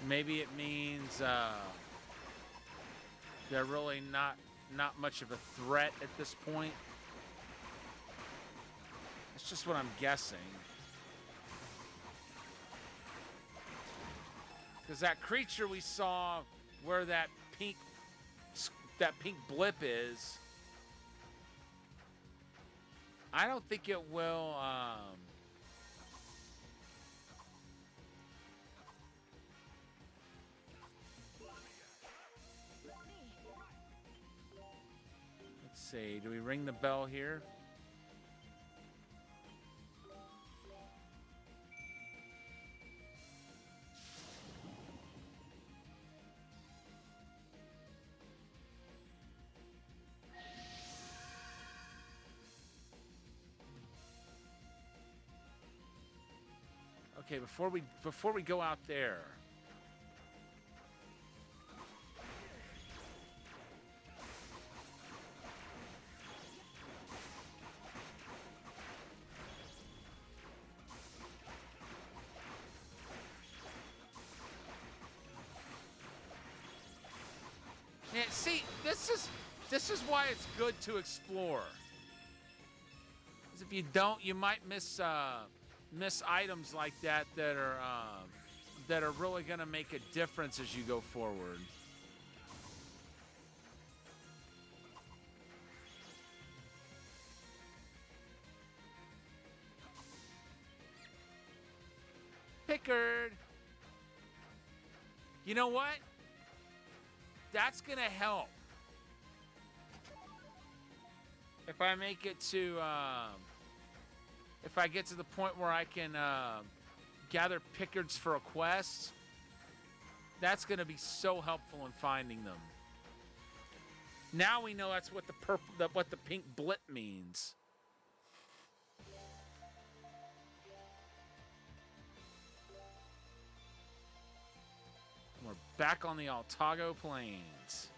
maybe it means they're really not much of a threat at this point. That's just what I'm guessing. Because that creature we saw where that pink blip is, I don't think it will let's see, do we ring the bell here? Okay, before we go out there. Yeah, see, this is why it's good to explore. 'Cause if you don't, you might miss items like that that are really gonna make a difference as you go forward. Pickard. You know what? That's gonna help. If I make it to, if I get to the point where I can gather Pickards for a quest, that's gonna be so helpful in finding them. Now we know that's what what the pink blip means. We're back on the Altago Plains.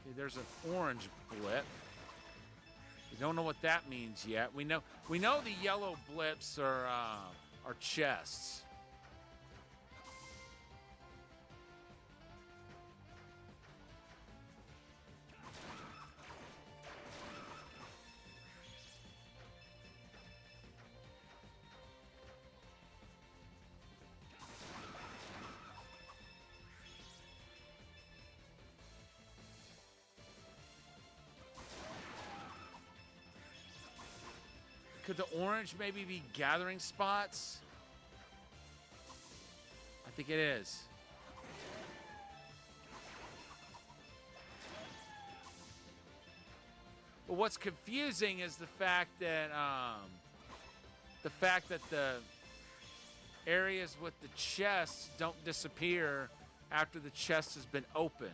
Okay, there's an orange blip. We don't know what that means yet. We know the yellow blips are chests. Could the orange maybe be gathering spots? I think it is. But what's confusing is the fact that the areas with the chests don't disappear after the chest has been opened.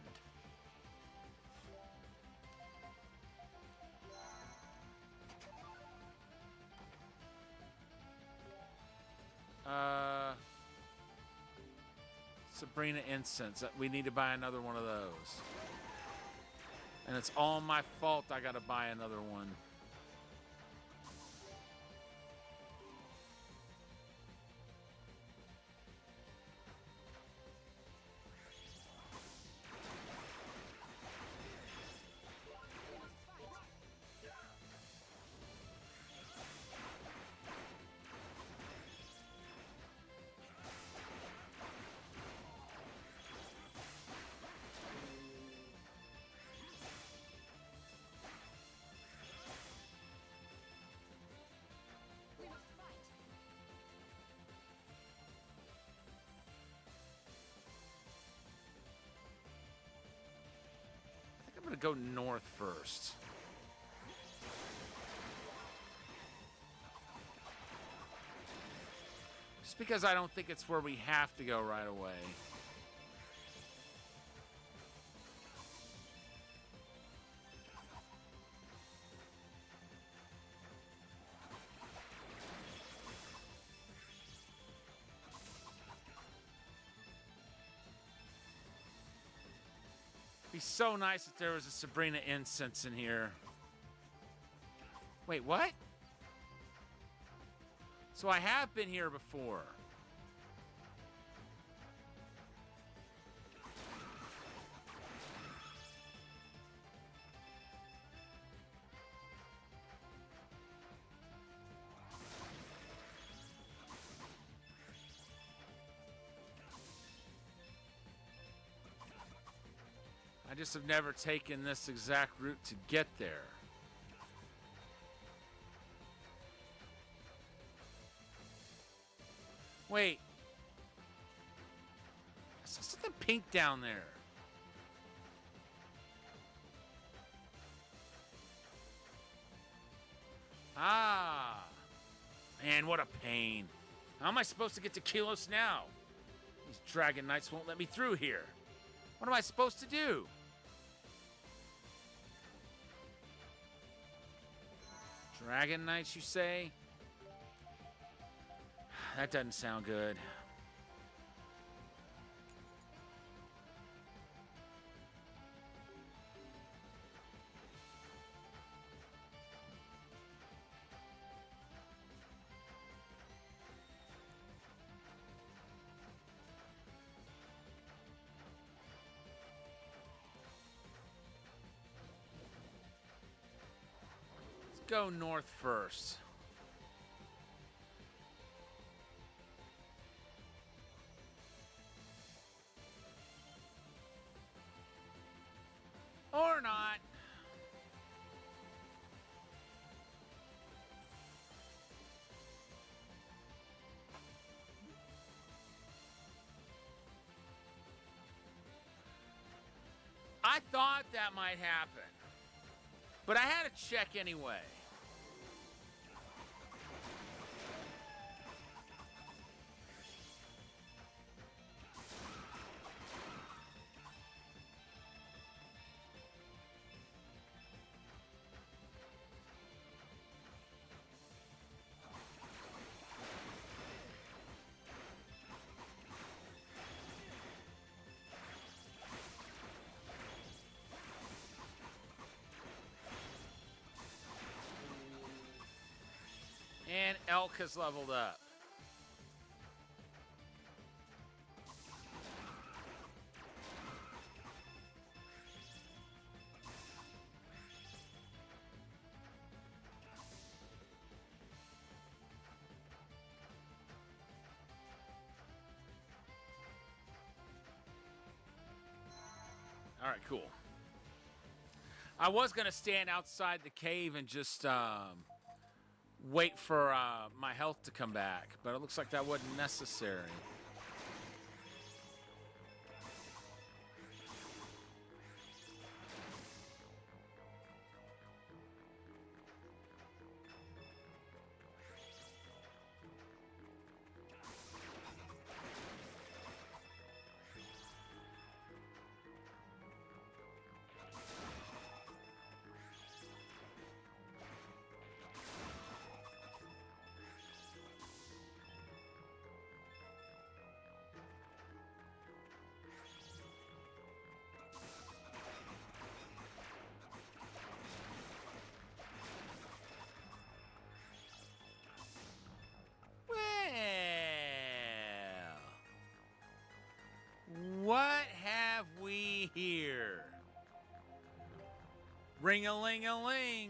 Sabrina incense. We need to buy another one of those. And it's all my fault I gotta buy another one. I'm gonna go north first. Just because I don't think it's where we have to go right away. Be so nice if there was a Sabrina incense in here. Wait, what? So I have been here before. I just have never taken this exact route to get there. Wait. I saw something pink down there. Ah. Man, what a pain. How am I supposed to get to Kilos now? These Dragon Knights won't let me through here. What am I supposed to do? Dragon Knights, you say? That doesn't sound good. Let's go north first. Or not. I thought that might happen, but I had to check anyway. And Elk has leveled up. All right, cool. I was going to stand outside the cave and just wait for my health to come back, but it looks like that wasn't necessary. What have we here? Ring-a-ling-a-ling.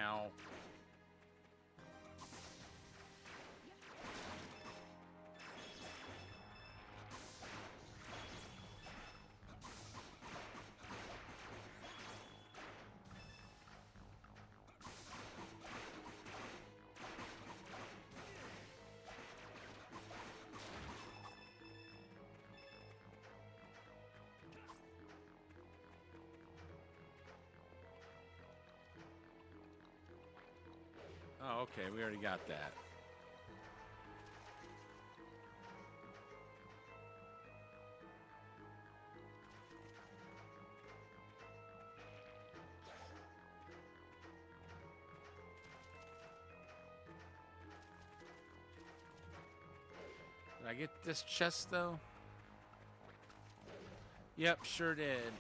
Ow. Oh, okay, we already got that. Did I get this chest, though? Yep, sure did.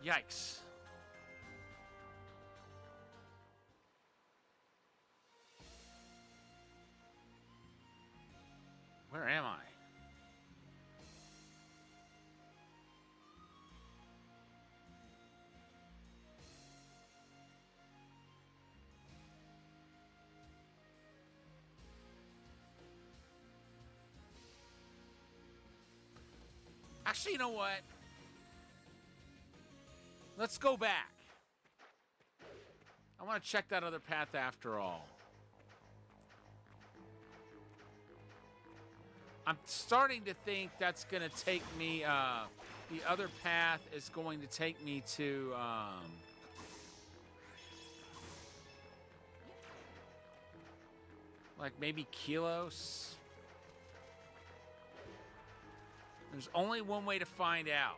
Yikes. Where am I? Actually, you know what? Let's go back. I want to check that other path after all. I'm starting to think that's going to take me, the other path is going to take me to, like maybe Kilos. There's only one way to find out.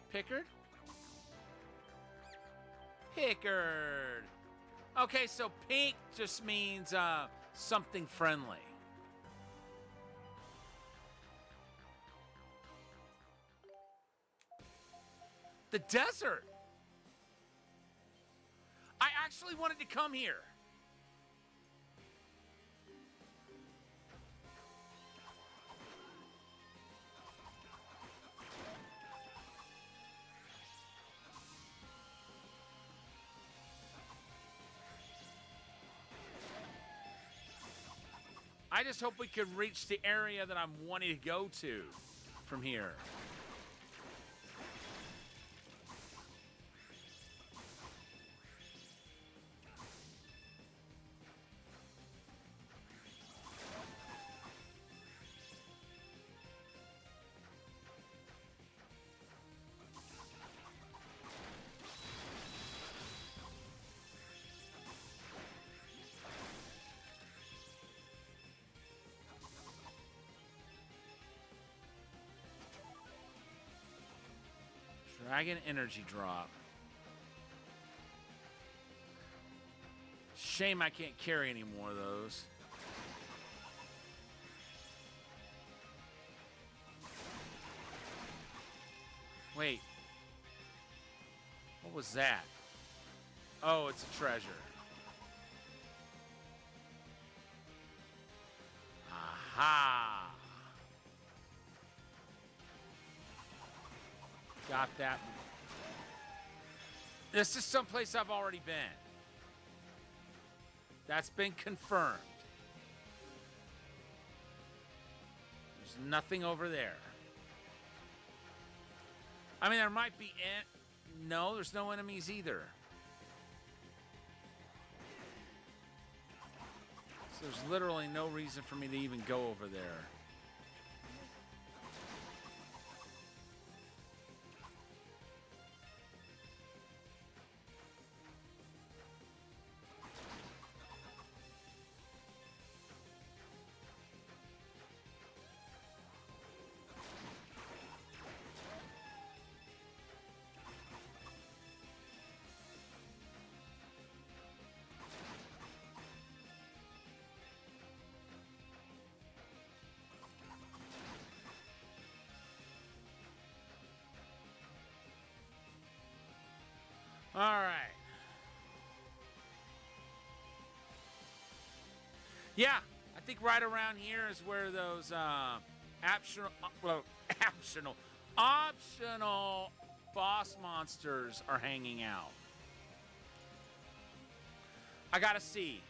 Pickard? Pickard. Okay, so pink just means something friendly. The desert. I actually wanted to come here. I just hope we could reach the area that I'm wanting to go to from here. Dragon energy drop. Shame I can't carry any more of those. Wait. What was that? Oh, it's a treasure. Aha! Got that. This is someplace I've already been. That's been confirmed. There's nothing over there. I mean, there might be... No, there's no enemies either. So there's literally no reason for me to even go over there. All right. Yeah, I think right around here is where those optional boss monsters are hanging out. I gotta see.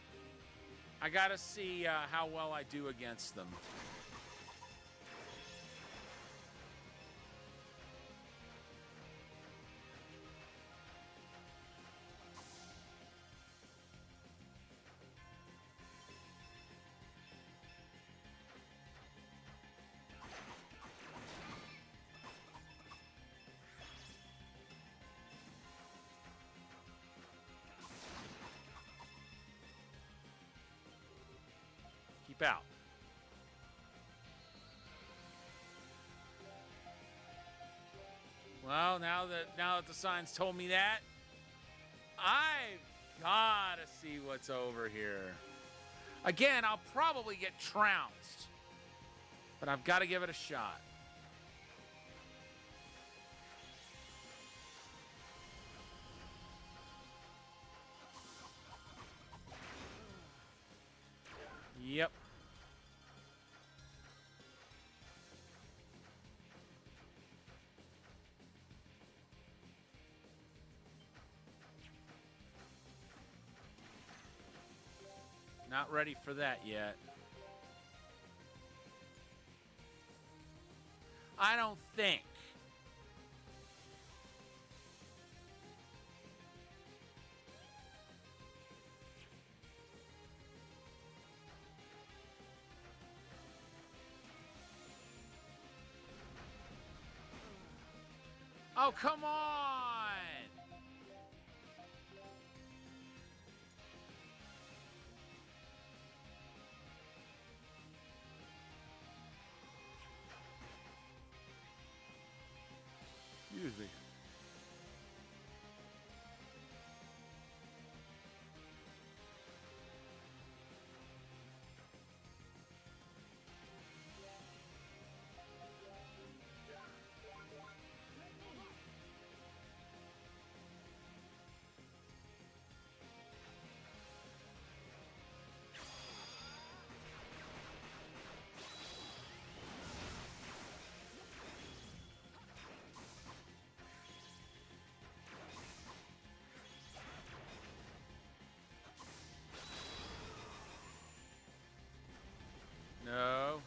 How well I do against them. Keep out. Well, now that the signs told me that, I've gotta see what's over here. Again, I'll probably get trounced, but I've got to give it a shot. Yep. Not ready for that yet. I don't think. Oh, come on! Excuse me. No.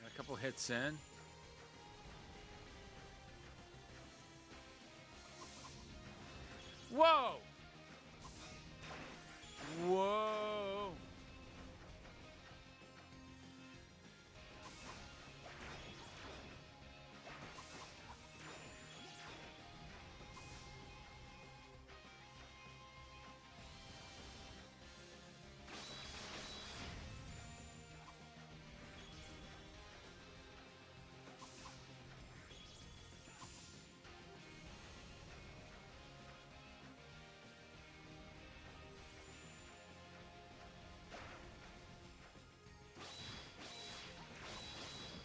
A couple hits in. Whoa! Whoa!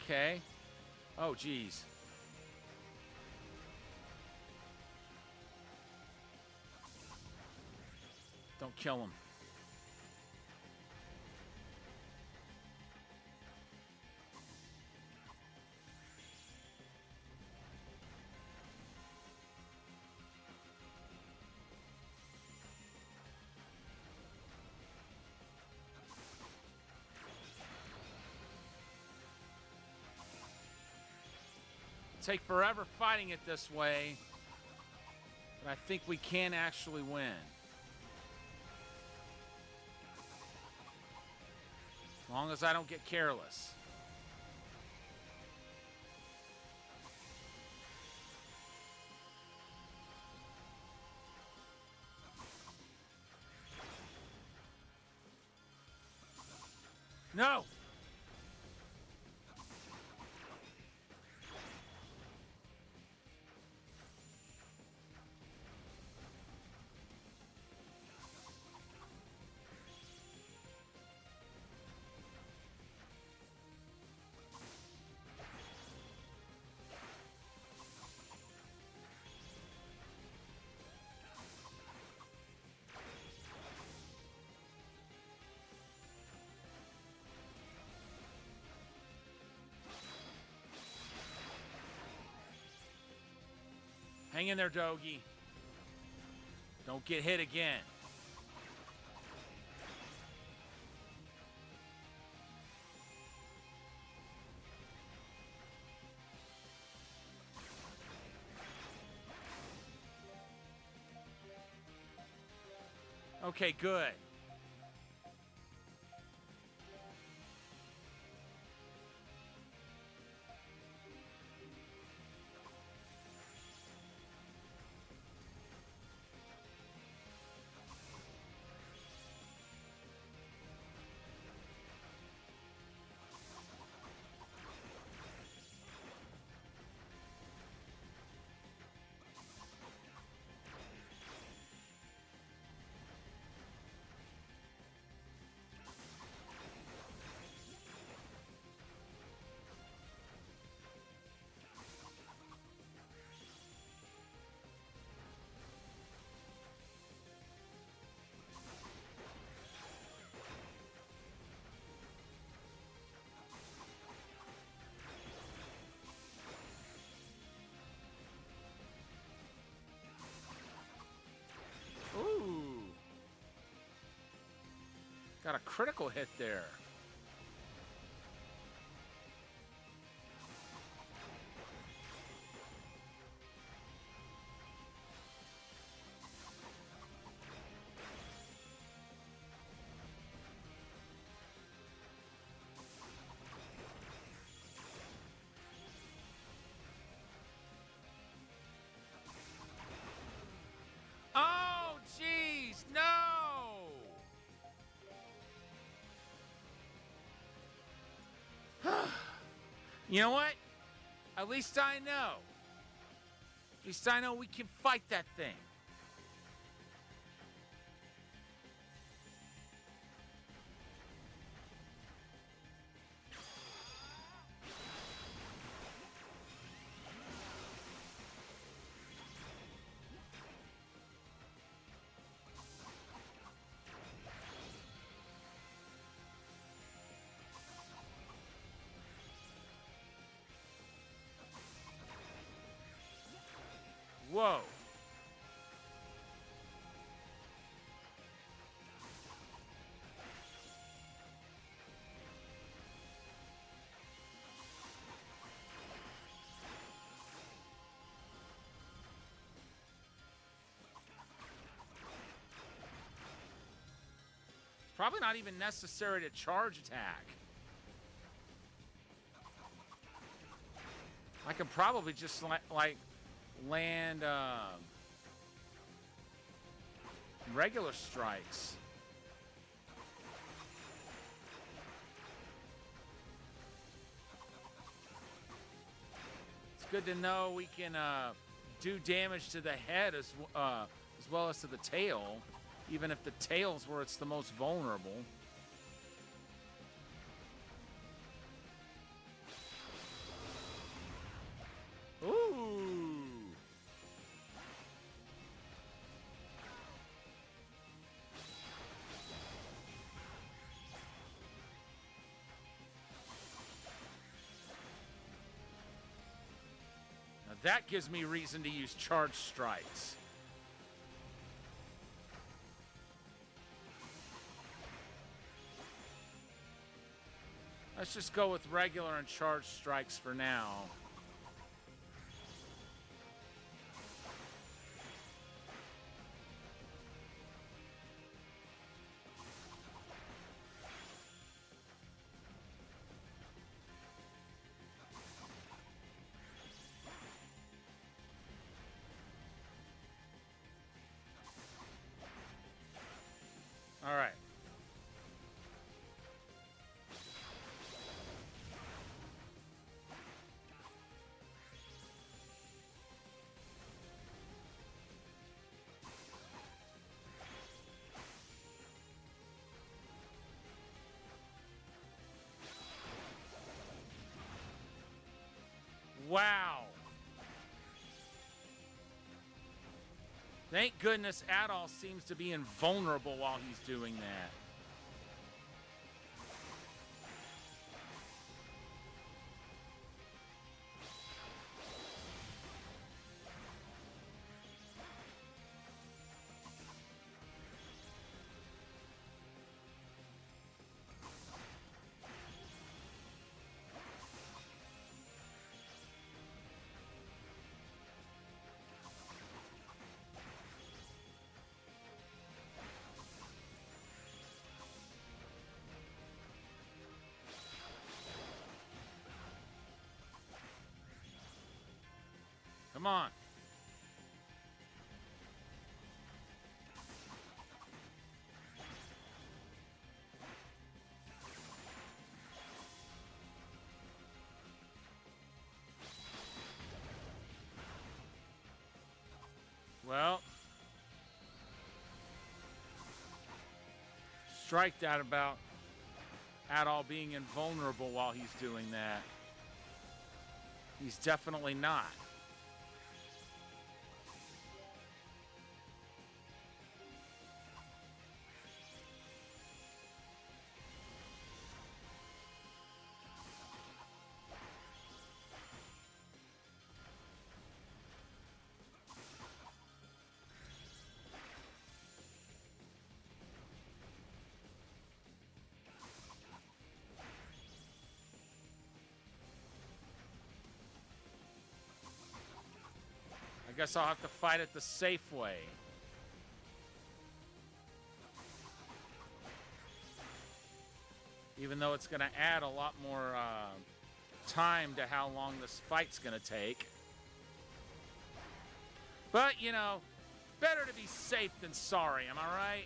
Okay. Oh, geez. Don't kill him. take forever fighting it this way, but I think we can actually win. As long as I don't get careless. No! Hang in there, Dogi. Don't get hit again. Okay, good. Ooh. Got a critical hit there. Oh, jeez, no! You know what? At least I know. At least I know we can fight that thing. Whoa. It's probably not even necessary to charge attack. I could probably just like land regular strikes. It's good to know we can do damage to the head as well as to the tail, even if the tail's where it's the most vulnerable. Ooh. Now that gives me reason to use charge strikes. Let's just go with regular and charge strikes for now. Thank goodness Adol seems to be invulnerable while he's doing that. Come on. Well, strike that about Adol being invulnerable while he's doing that. He's definitely not. I guess I'll have to fight it the safe way. Even though it's going to add a lot more time to how long this fight's going to take. But, you know, better to be safe than sorry, am I right?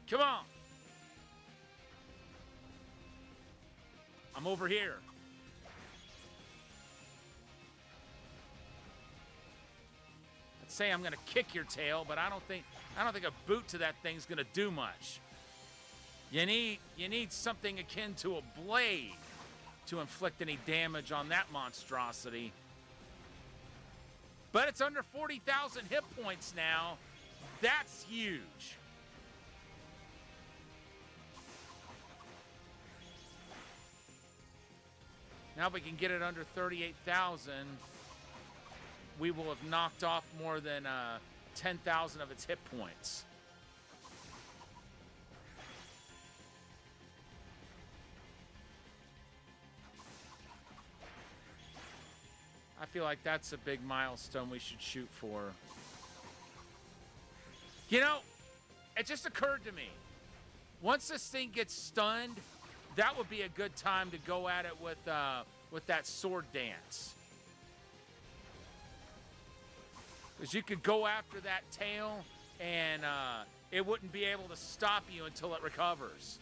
Come on. I'm over here. I'd say I'm going to kick your tail, but I don't think a boot to that thing's going to do much. You need something akin to a blade to inflict any damage on that monstrosity. But it's under 40,000 hit points now. That's huge. Now if we can get it under 38,000, we will have knocked off more than 10,000 of its hit points. I feel like that's a big milestone we should shoot for. You know, it just occurred to me. Once this thing gets stunned, that would be a good time to go at it with that sword dance. Because you could go after that tail, and it wouldn't be able to stop you until it recovers.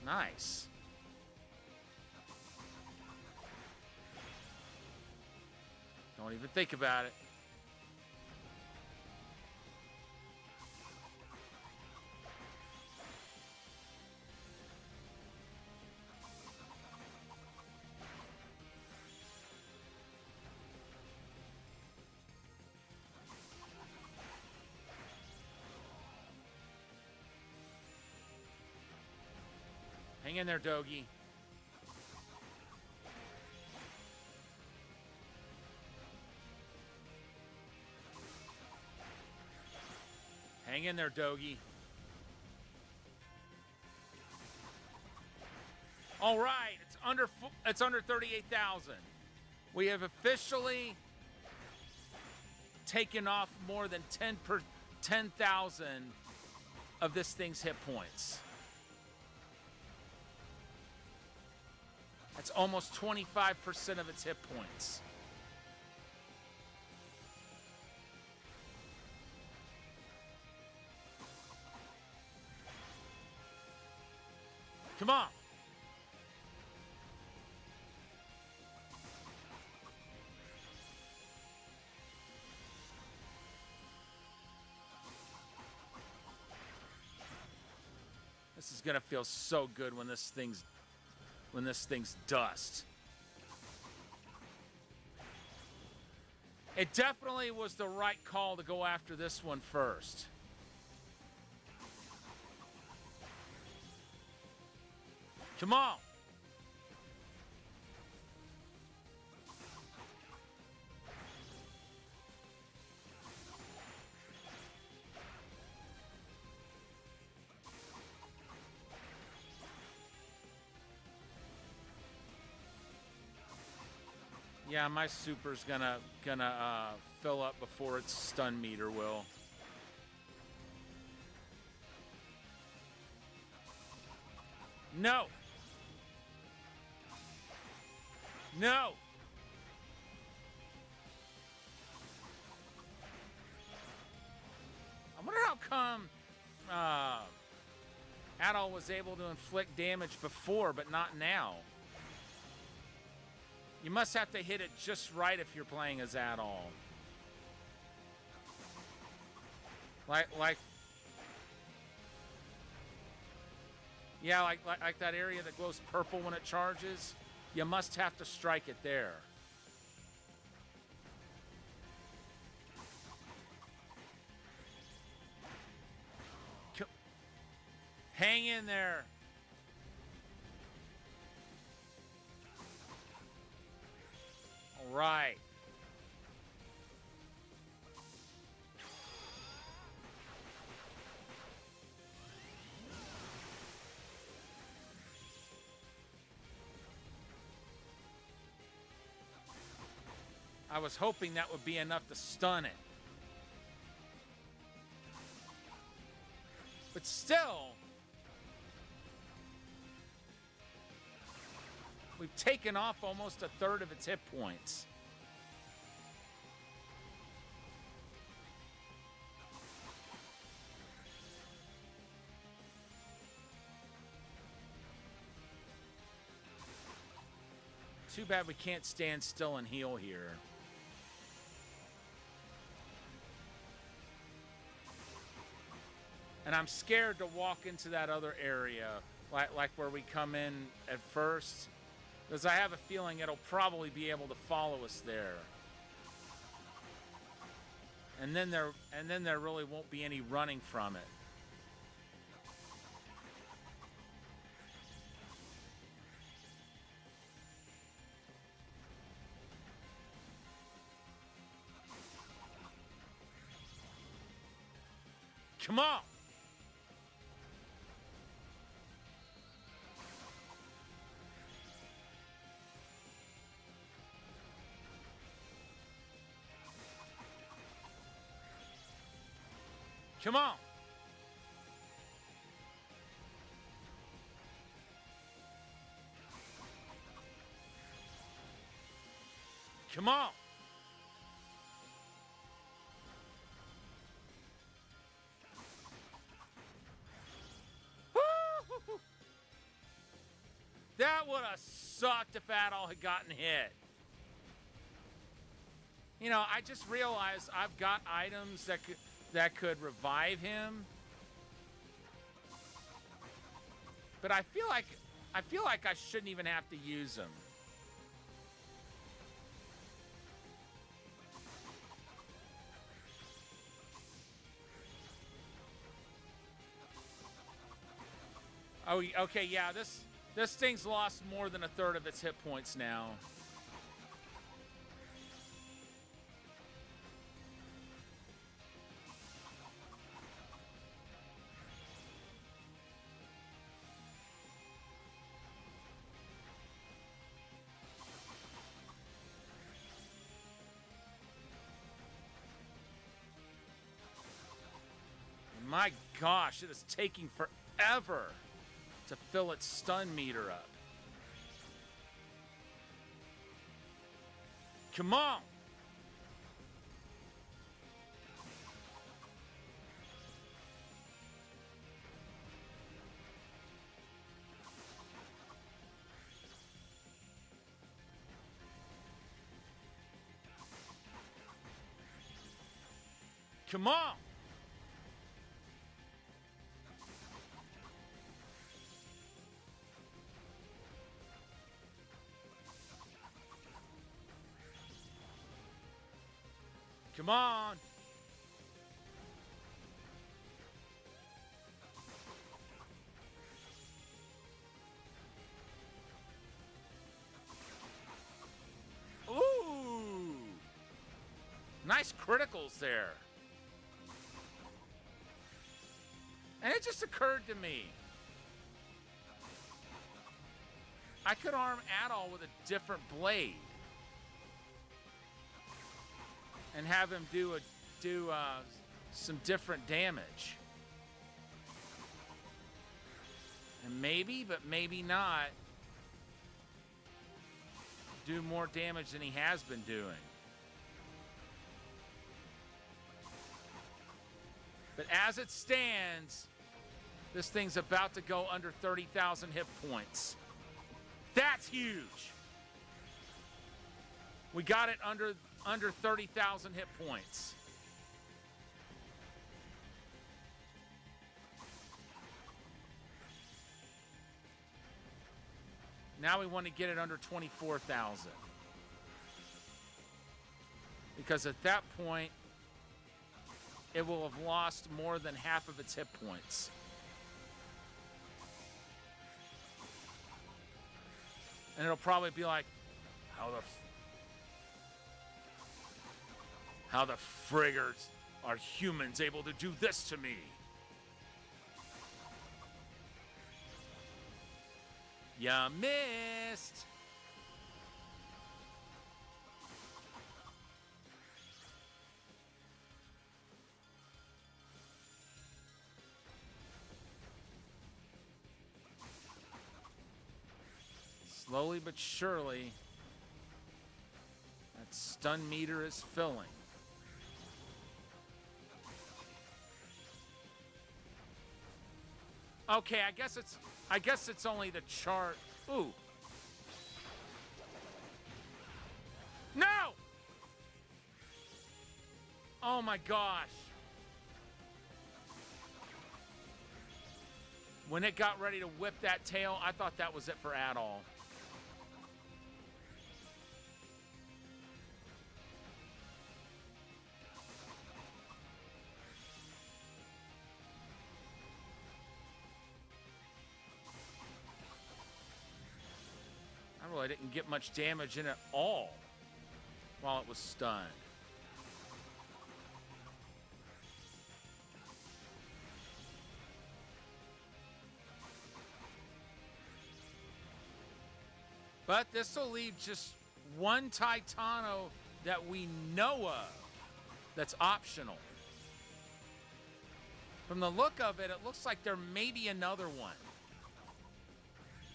Nice. Don't even think about it. Hang in there, Dogi. Hang in there, Dogi. All right, it's under 38,000. We have officially taken off more than 10,000 of this thing's hit points. That's almost 25% of its hit points. Come on. This is gonna feel so good when this thing's dust. It definitely was the right call to go after this one first. Come on. Yeah, my super's gonna fill up before its stun meter will. No. No. I wonder how come Adol was able to inflict damage before, but not now. You must have to hit it just right if you're playing as Adol. Like that area that glows purple when it charges. You must have to strike it there. Hang in there. All right. I was hoping that would be enough to stun it. But still, we've taken off almost a third of its hit points. Too bad we can't stand still and heal here. And I'm scared to walk into that other area, like where we come in at first, because I have a feeling it'll probably be able to follow us there. And then there really won't be any running from it. Come on! Come on! Come on! Woo! That would have sucked if Adol had gotten hit. You know, I just realized I've got items that could revive him. But I feel like I shouldn't even have to use them. Oh, okay, yeah, this thing's lost more than a third of its hit points now. My gosh, it is taking forever to fill its stun meter up. Come on! Come on! Come on. Ooh. Nice criticals there. And it just occurred to me, I could arm Adol with a different blade and have him do some different damage. And maybe, but maybe not, do more damage than he has been doing. But as it stands, this thing's about to go under 30,000 hit points. That's huge. We got it under 30,000 hit points. Now we want to get it under 24,000. Because at that point, it will have lost more than half of its hit points. And it'll probably be like, how the friggers are humans able to do this to me? You missed. Slowly but surely, that stun meter is filling. Okay, I guess it's only the chart. Ooh. No! Oh my gosh. When it got ready to whip that tail, I thought that was it for Adol. I really didn't get much damage in it all while it was stunned. But this will leave just one Titano that we know of that's optional. From the look of it, it looks like there may be another one.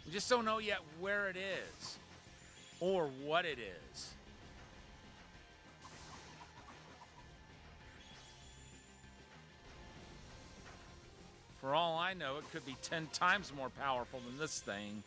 We just don't know yet where it is or what it is. For all I know, it could be 10 times more powerful than this thing.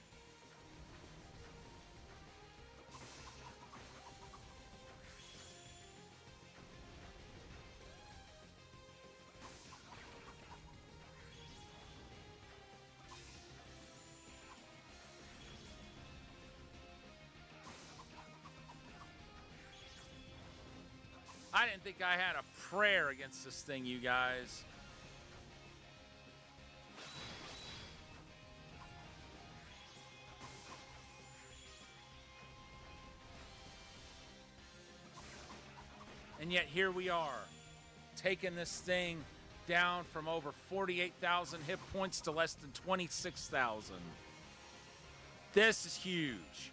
I didn't think I had a prayer against this thing, you guys. And yet here we are, taking this thing down from over 48,000 hit points to less than 26,000. This is huge.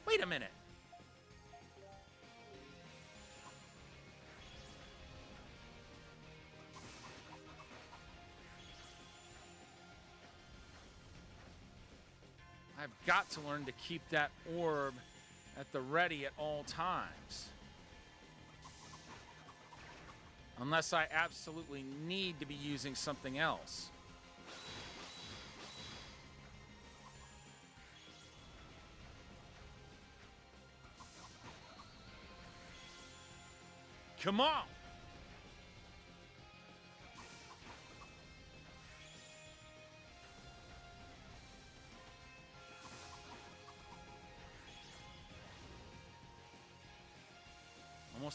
Wait a minute. I've got to learn to keep that orb at the ready at all times. Unless I absolutely need to be using something else. Come on!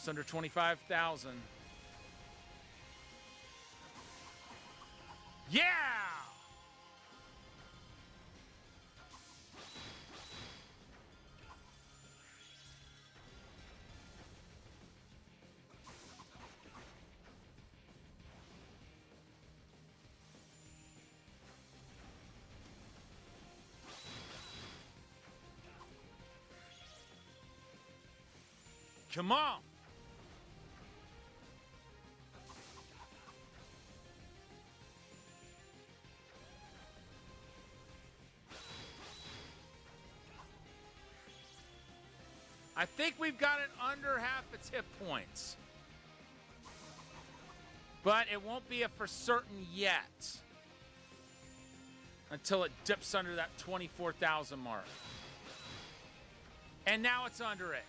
Just under 25,000. Yeah! Come on. I think we've got it under half its hit points. But it won't be a for certain yet. Until it dips under that 24,000 mark. And now it's under it.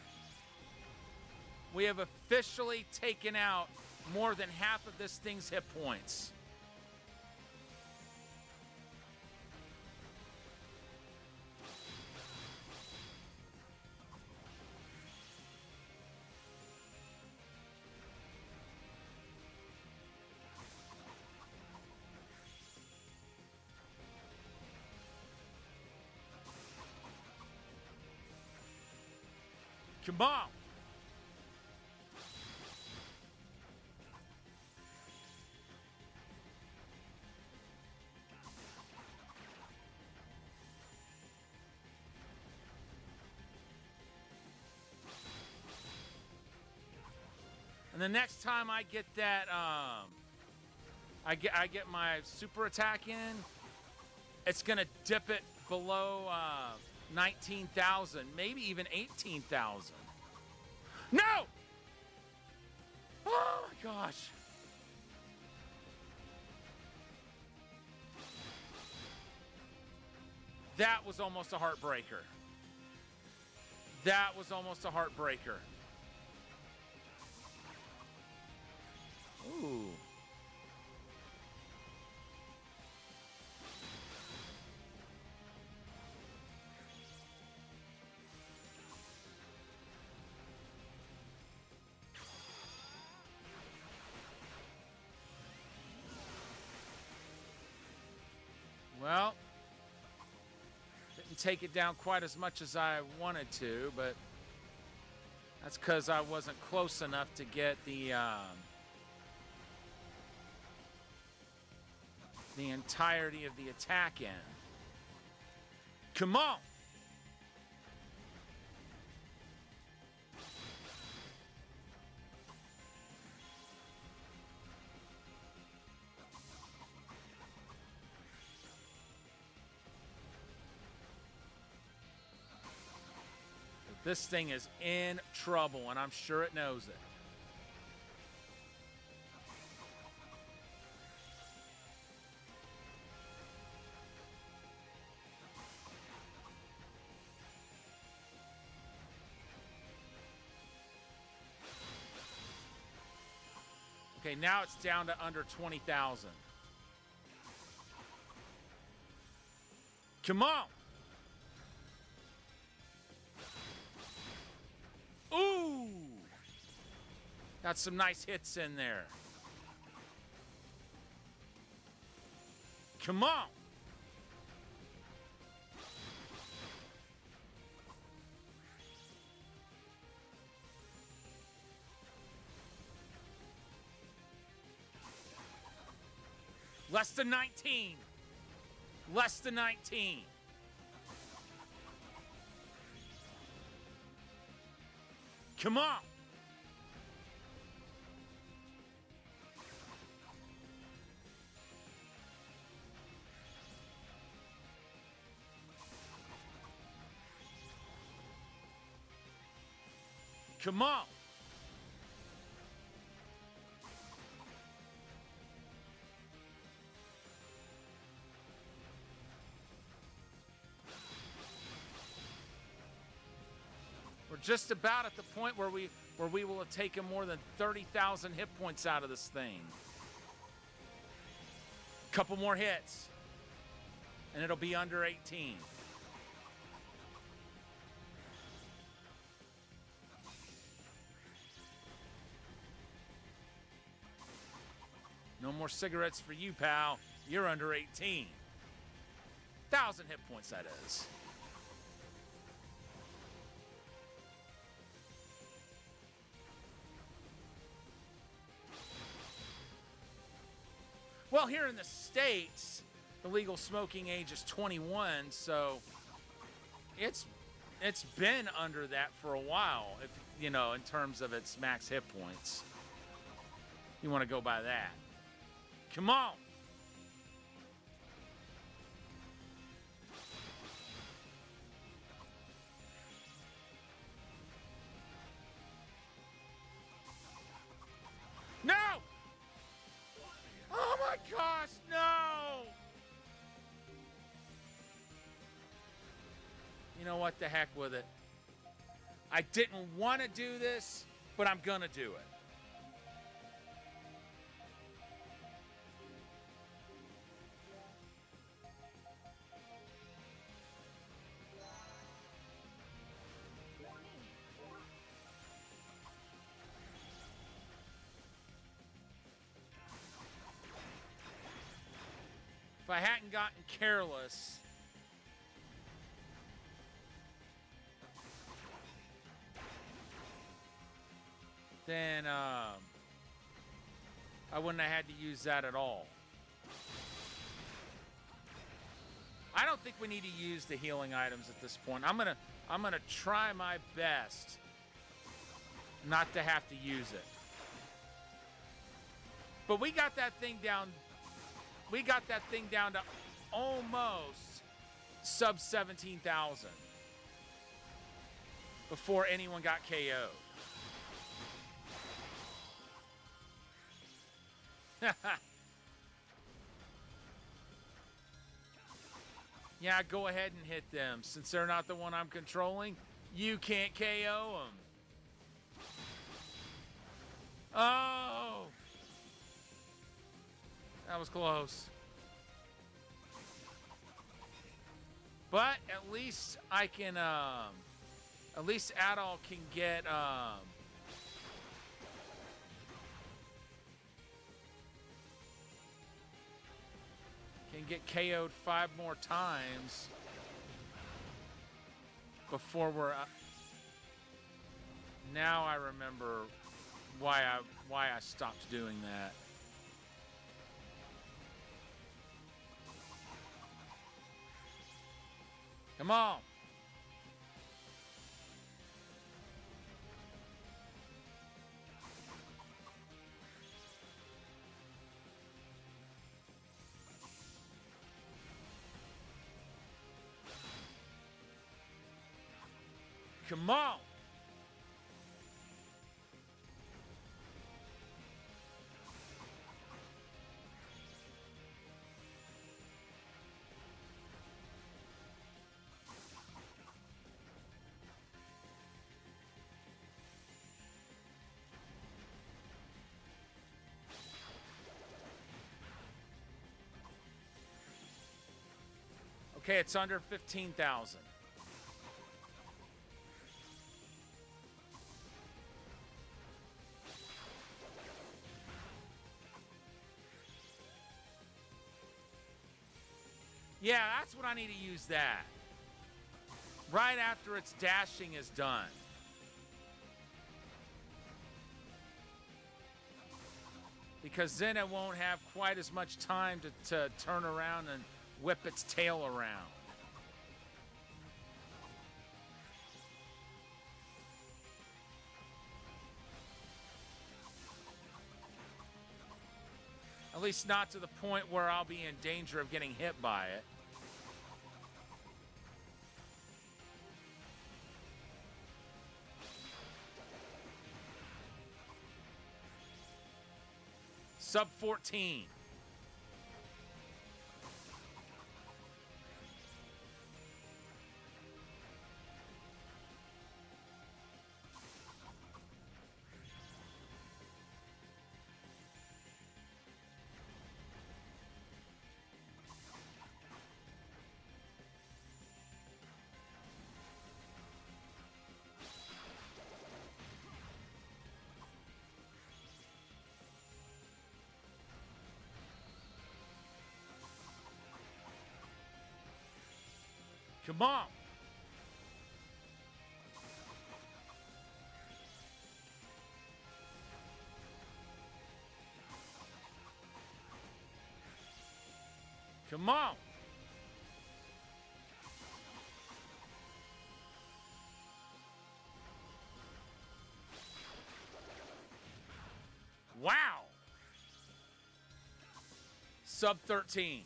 We have officially taken out more than half of this thing's hit points. Come on. And the next time I get that, I get my super attack in, it's gonna dip it below 19,000, maybe even 18,000. No! Oh my gosh. That was almost a heartbreaker. That was almost a heartbreaker. Ooh. Well, didn't take it down quite as much as I wanted to, but that's because I wasn't close enough to get the entirety of the attack in. Come on! This thing is in trouble, and I'm sure it knows it. Okay, now it's down to under 20,000. Come on! Ooh! Got some nice hits in there. Come on! Less than 19. Less than 19. Come on. Come on. We're just about at the point where we will have taken more than 30,000 hit points out of this thing. Couple more hits, and it'll be under 18. more cigarettes for you, pal. You're under 18. 1,000 hit points, that is. Well, here in the States, the legal smoking age is 21, so it's been under that for a while, if you know, in terms of its max hit points. You want to go by that. Come on. No! Oh my gosh, no! You know what? The heck with it. I didn't want to do this, but I'm gonna do it. If I hadn't gotten careless, then I wouldn't have had to use that at all. I don't think we need to use the healing items at this point. I'm gonna try my best not to have to use it. But we got that thing down. We got that thing down to almost sub 17,000 before anyone got KO'd. Yeah, go ahead and hit them. Since they're not the one I'm controlling, you can't KO them. Oh! That was close. But at least I can, at least Adol can get, KO'd 5 more times before we're now I remember why I stopped doing that. Come on. Come on. Okay, it's under 15,000. Yeah, that's what I need to use that. Right after its dashing is done. Because then it won't have quite as much time to turn around and whip its tail around. At least not to the point where I'll be in danger of getting hit by it. Sub 14. Come on. Come on. Wow. Sub 13.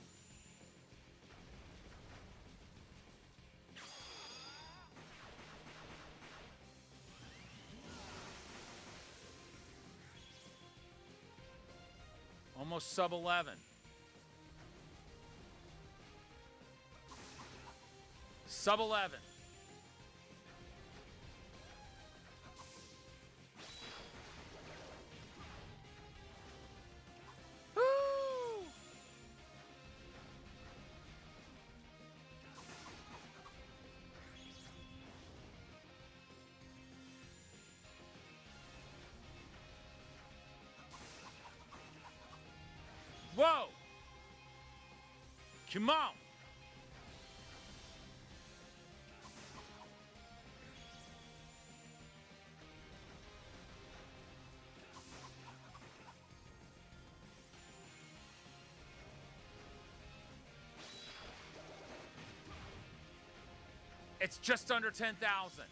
Almost sub 11. Sub 11. Woo! Whoa! Come on! It's just under 10,000.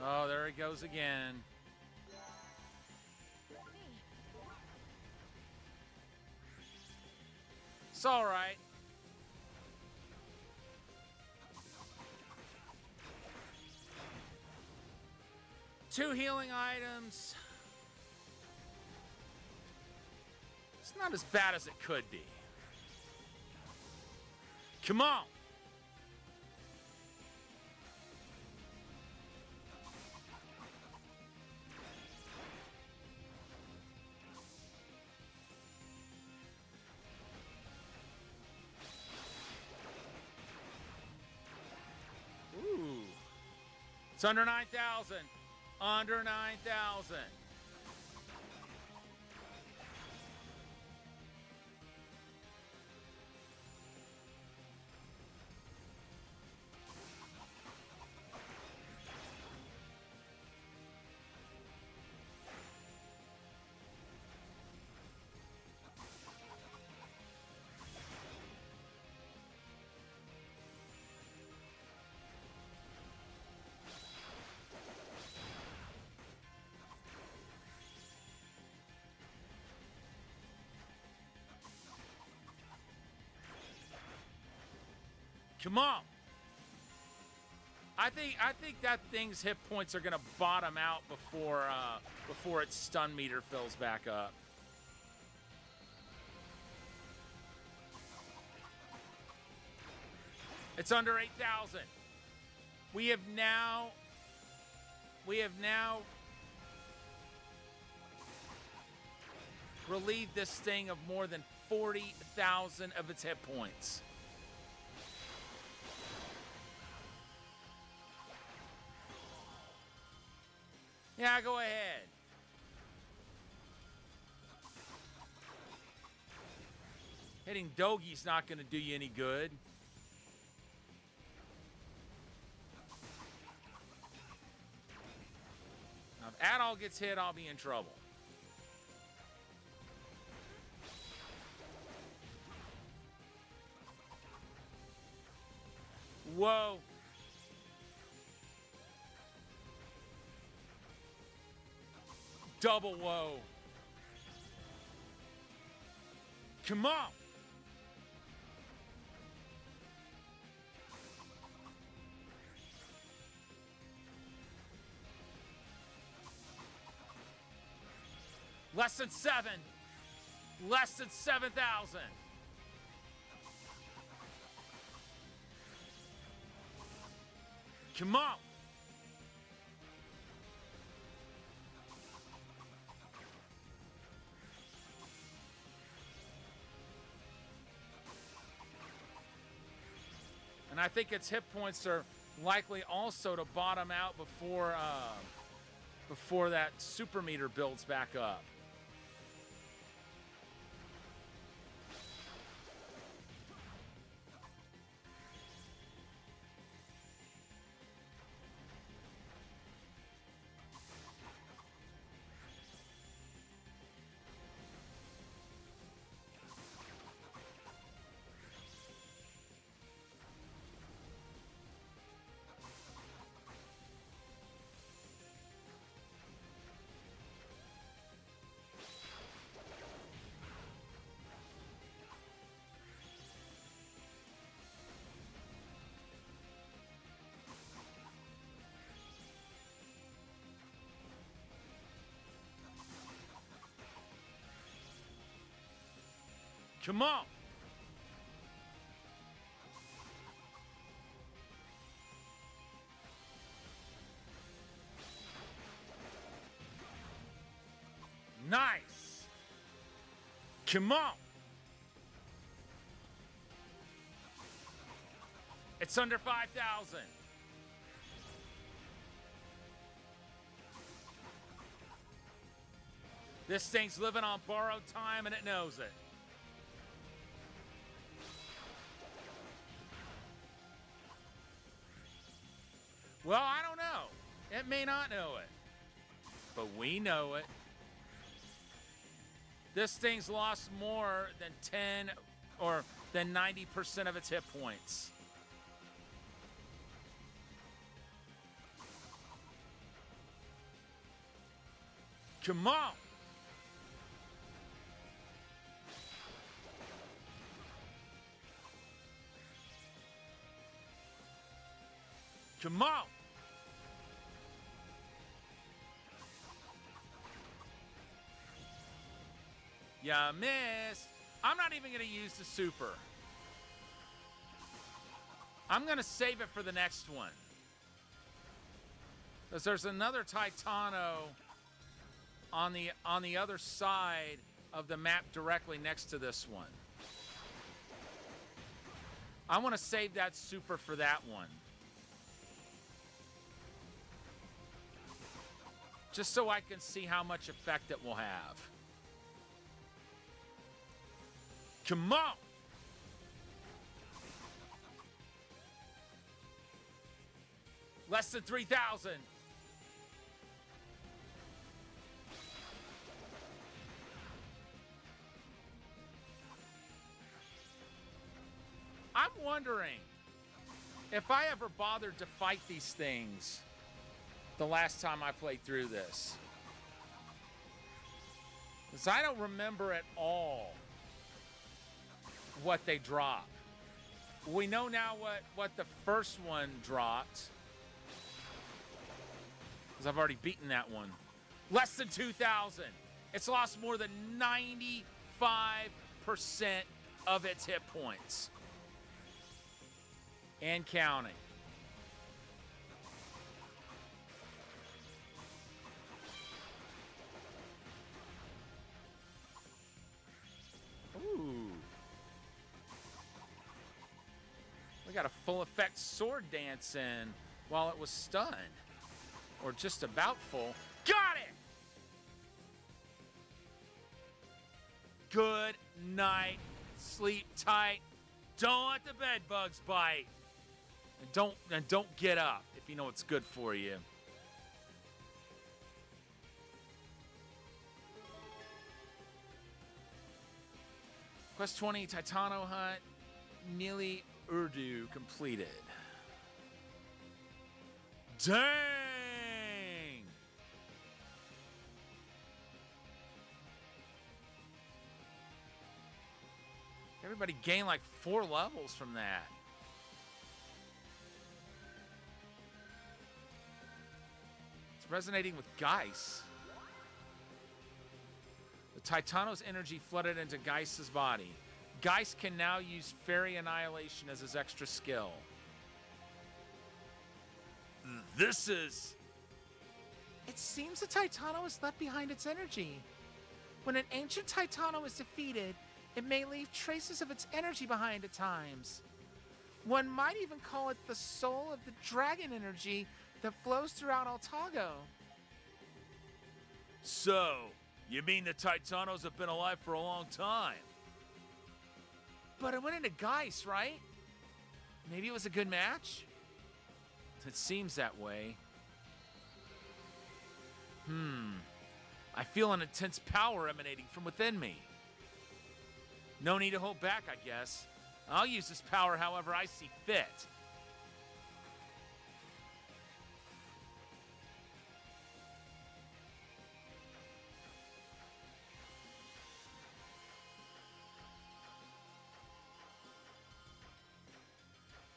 Oh, there he goes again. It's all right. Two healing items. It's not as bad as it could be. Come on. Ooh. It's under 9,000. Under 9,000. Come on. I think that thing's hit points are gonna bottom out before its stun meter fills back up. It's under 8,000. We have now relieved this thing of more than 40,000 of its hit points. Yeah, go ahead. Hitting Dogi's not going to do you any good. Now, if Adol gets hit, I'll be in trouble. Whoa. Double whoa. Come on. Less than 7. Less than 7,000. Come on. And I think its hit points are Likely also to bottom out before that super meter builds back up. Come on. Nice. Come on. It's under 5,000. This thing's living on borrowed time and it knows it. Well, I don't know. It may not know it, but we know it. This thing's lost more than 10 or than 90% of its hit points. Come on. Come on. Yeah, miss. I'm not even going to use the super. I'm going to save it for the next one. Because there's another Titano on the other side of the map directly next to this one. I want to save that super for that one. Just so I can see how much effect it will have. Come on! Less than 3,000. I'm wondering if I ever bothered to fight these things the last time I played through this. Because I don't remember at all what they drop. We know now what the first one dropped. Because I've already beaten that one. Less than 2,000. It's lost more than 95% of its hit points. And counting. Ooh. We got a full effect sword dance in while it was stunned. Or just about full. Got it! Good night. Sleep tight. Don't let the bed bugs bite. And don't get up if you know it's good for you. Quest 20 Titano Hunt, Nili Urdu completed. Dang! Everybody gained like 4 levels from that. It's resonating with Geist. The Titano's energy flooded into Geist's body. Geist can now use Fairy Annihilation as his extra skill. This is... It seems the Titano has left behind its energy. When an ancient Titano is defeated, it may leave traces of its energy behind at times. One might even call it the soul of the dragon energy that flows throughout Altago. So, you mean the Titanos have been alive for a long time? But it went into Geist, right? Maybe it was a good match? It seems that way. I feel an intense power emanating from within me. No need to hold back, I guess. I'll use this power however I see fit.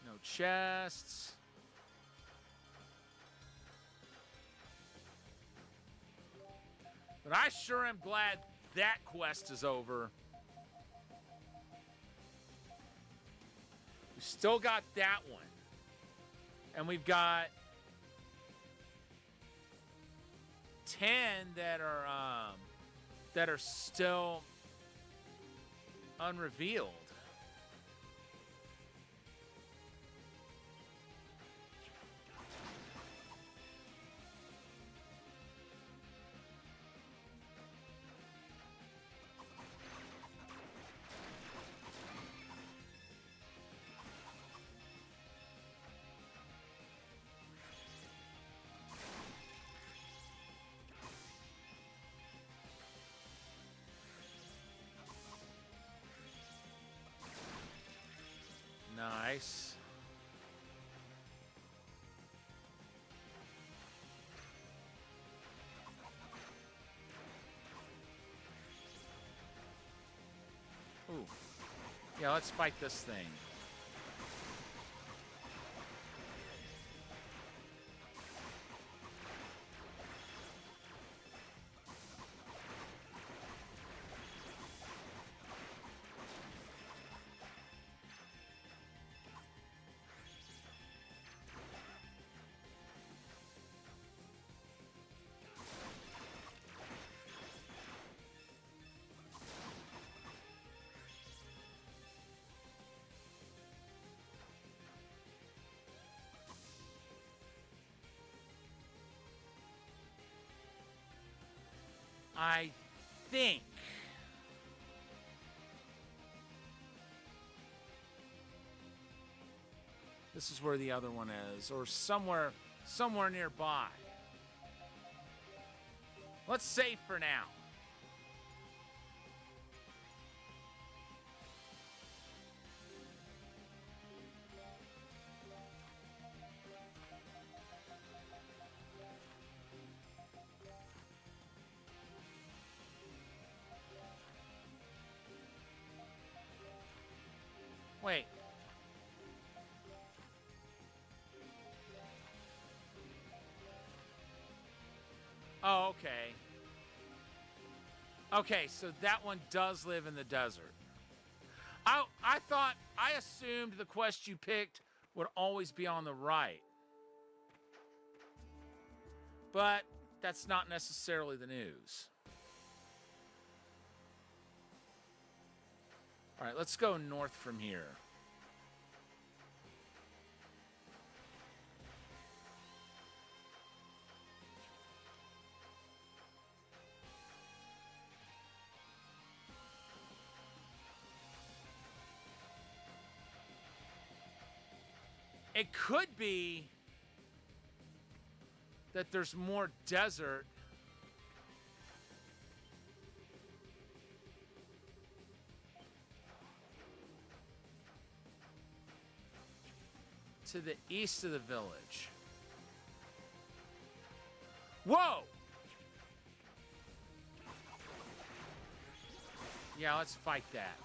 No chests. But I sure am glad that quest is over. We still got that one. And we've got 10 that are still unrevealed. Nice. Ooh. Yeah, let's fight this thing. I think this is where the other one is, or somewhere nearby. Let's save for now. Wait. Oh, okay. Okay, so that one does live in the desert. I assumed the quest you picked would always be on the right. But that's not necessarily the news. All right, let's go north from here. It could be that there's more desert to the east of the village. Whoa! Yeah, let's fight that.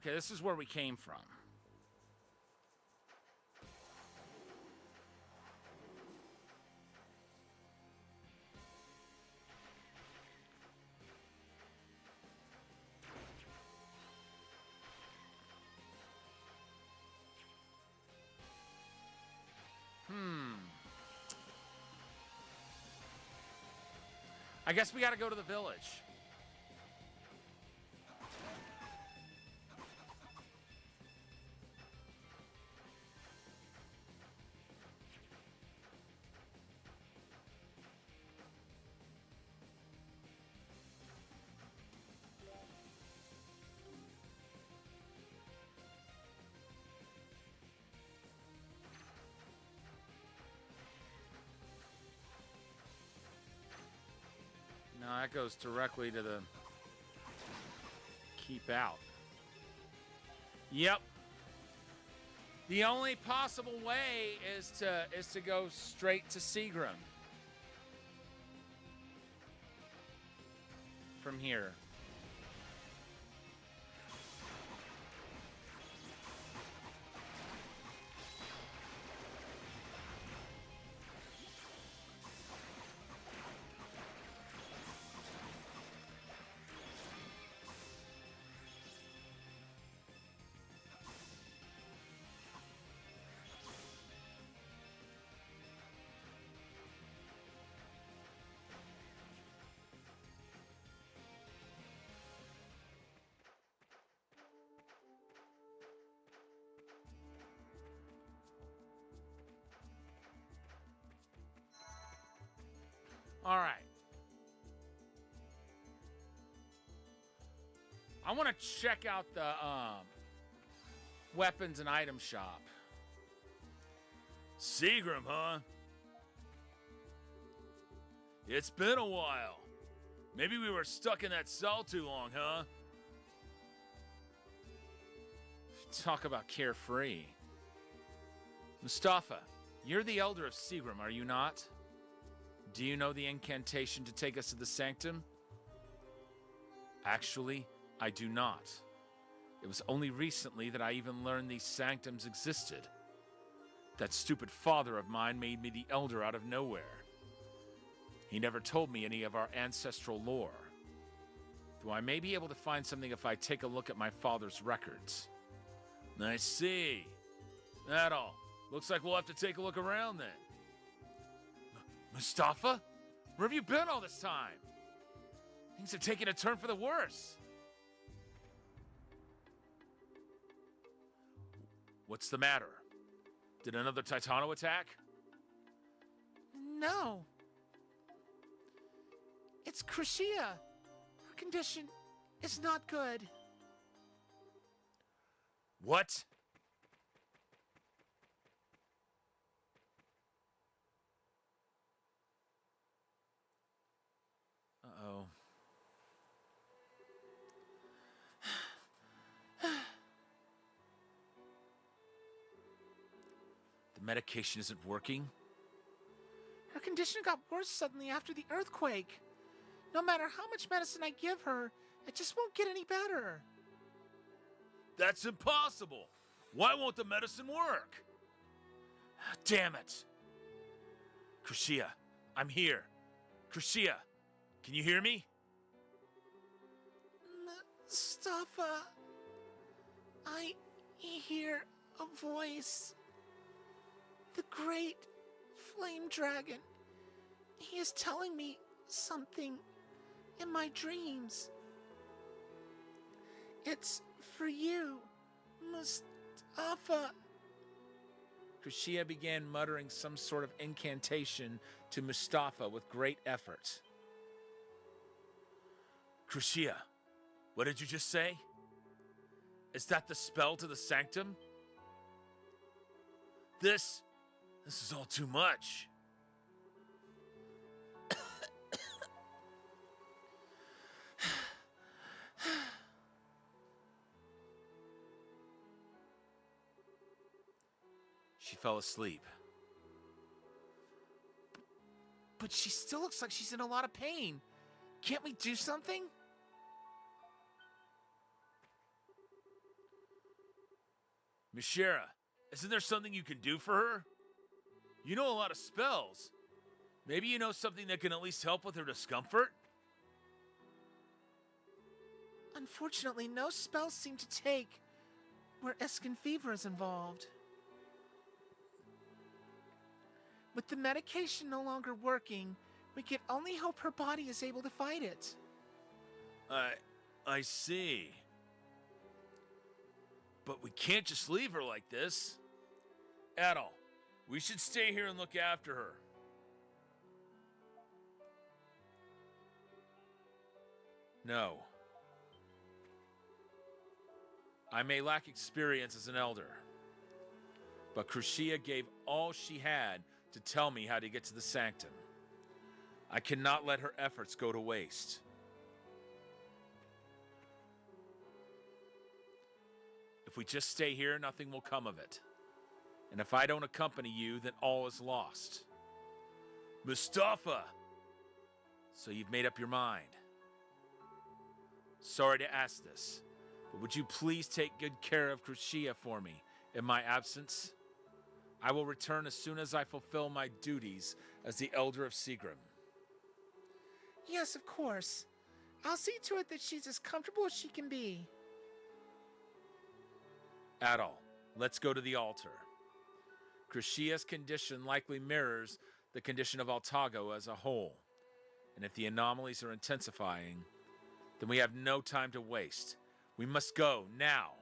Okay, this is where we came from. I guess we got to go to the village. No, that goes directly to the keep out. Yep. The only possible way is to go straight to Seagram from here. All right. I want to check out the weapons and item shop. Seagram, huh? It's been a while. Maybe we were stuck in that cell too long, huh? Talk about carefree. Mustafa, you're the elder of Seagram, are you not? Do you know the incantation to take us to the sanctum? Actually, I do not. It was only recently that I even learned these sanctums existed. That stupid father of mine made me the elder out of nowhere. He never told me any of our ancestral lore. Though I may be able to find something if I take a look at my father's records. I see. That all. Looks like we'll have to take a look around then. Mustafa? Where have you been all this time? Things have taken a turn for the worse. What's the matter? Did another Titano attack? No. It's Crucia. Her condition is not good. What? Uh-oh. The medication isn't working? Her condition got worse suddenly after the earthquake. No matter how much medicine I give her, it just won't get any better. That's impossible! Why won't the medicine work? Damn it. Crucia, I'm here. Crucia, can you hear me? Mustafa, I hear a voice. The great flame dragon. He is telling me something in my dreams. It's for you, Mustafa. Crucia began muttering some sort of incantation to Mustafa with great effort. Crucia, what did you just say? Is that the spell to the sanctum? This is all too much. She fell asleep. But she still looks like she's in a lot of pain. Can't we do something? Mishira, isn't there something you can do for her? You know a lot of spells. Maybe you know something that can at least help with her discomfort? Unfortunately, no spells seem to take where Eskin fever is involved. With the medication no longer working, we can only hope her body is able to fight it. I see. But we can't just leave her like this. Adol, we should stay here and look after her. No. I may lack experience as an elder, but Crucia gave all she had to tell me how to get to the sanctum. I cannot let her efforts go to waste. If we just stay here, nothing will come of it. And if I don't accompany you, then all is lost. Mustafa! So you've made up your mind. Sorry to ask this, but would you please take good care of Crucia for me in my absence? I will return as soon as I fulfill my duties as the Elder of Seagram. Yes, of course. I'll see to it that she's as comfortable as she can be. Adol, let's go to the altar. Crucia's condition likely mirrors the condition of Altago as a whole. And if the anomalies are intensifying, then we have no time to waste. We must go now.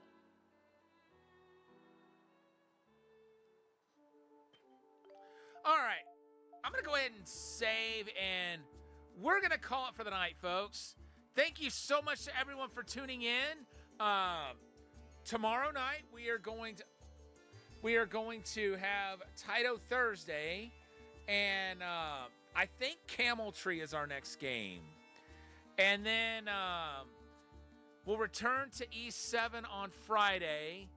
All right, I'm going to go ahead and save, and we're going to call it for the night, folks. Thank you so much to everyone for tuning in. Tomorrow night, we are going to have Taito Thursday, and I think Camel Tree is our next game. And then we'll return to E7 on Friday,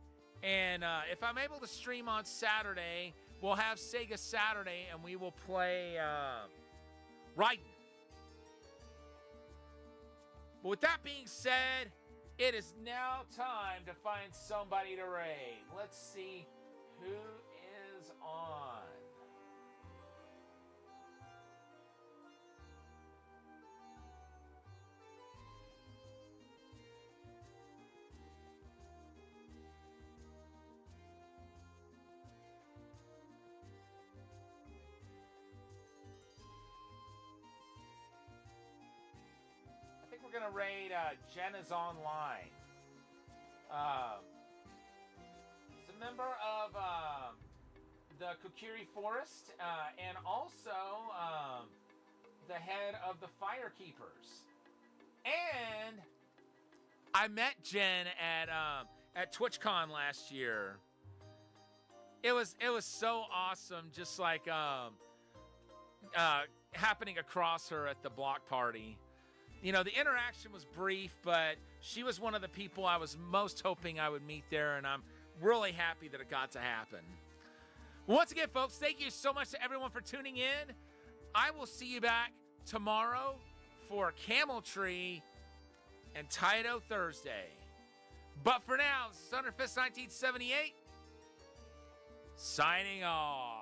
and if I'm able to stream on Saturday, we'll have Sega Saturday, and we will play Raiden. But with that being said, it is now time to find somebody to raid. Let's see who is on. I think we're going to raid Jenna's Online. He's a member of the Kokiri Forest and also the head of the Firekeepers. And I met Jen at TwitchCon last year. It was so awesome, just like happening across her at the block party. You know, the interaction was brief, but she was one of the people I was most hoping I would meet there, and I'm really happy that it got to happen. Once again, folks, thank you so much to everyone for tuning in. I will see you back tomorrow for Camel Tree and Taito Thursday. But for now, Thunderfist 1978, signing off.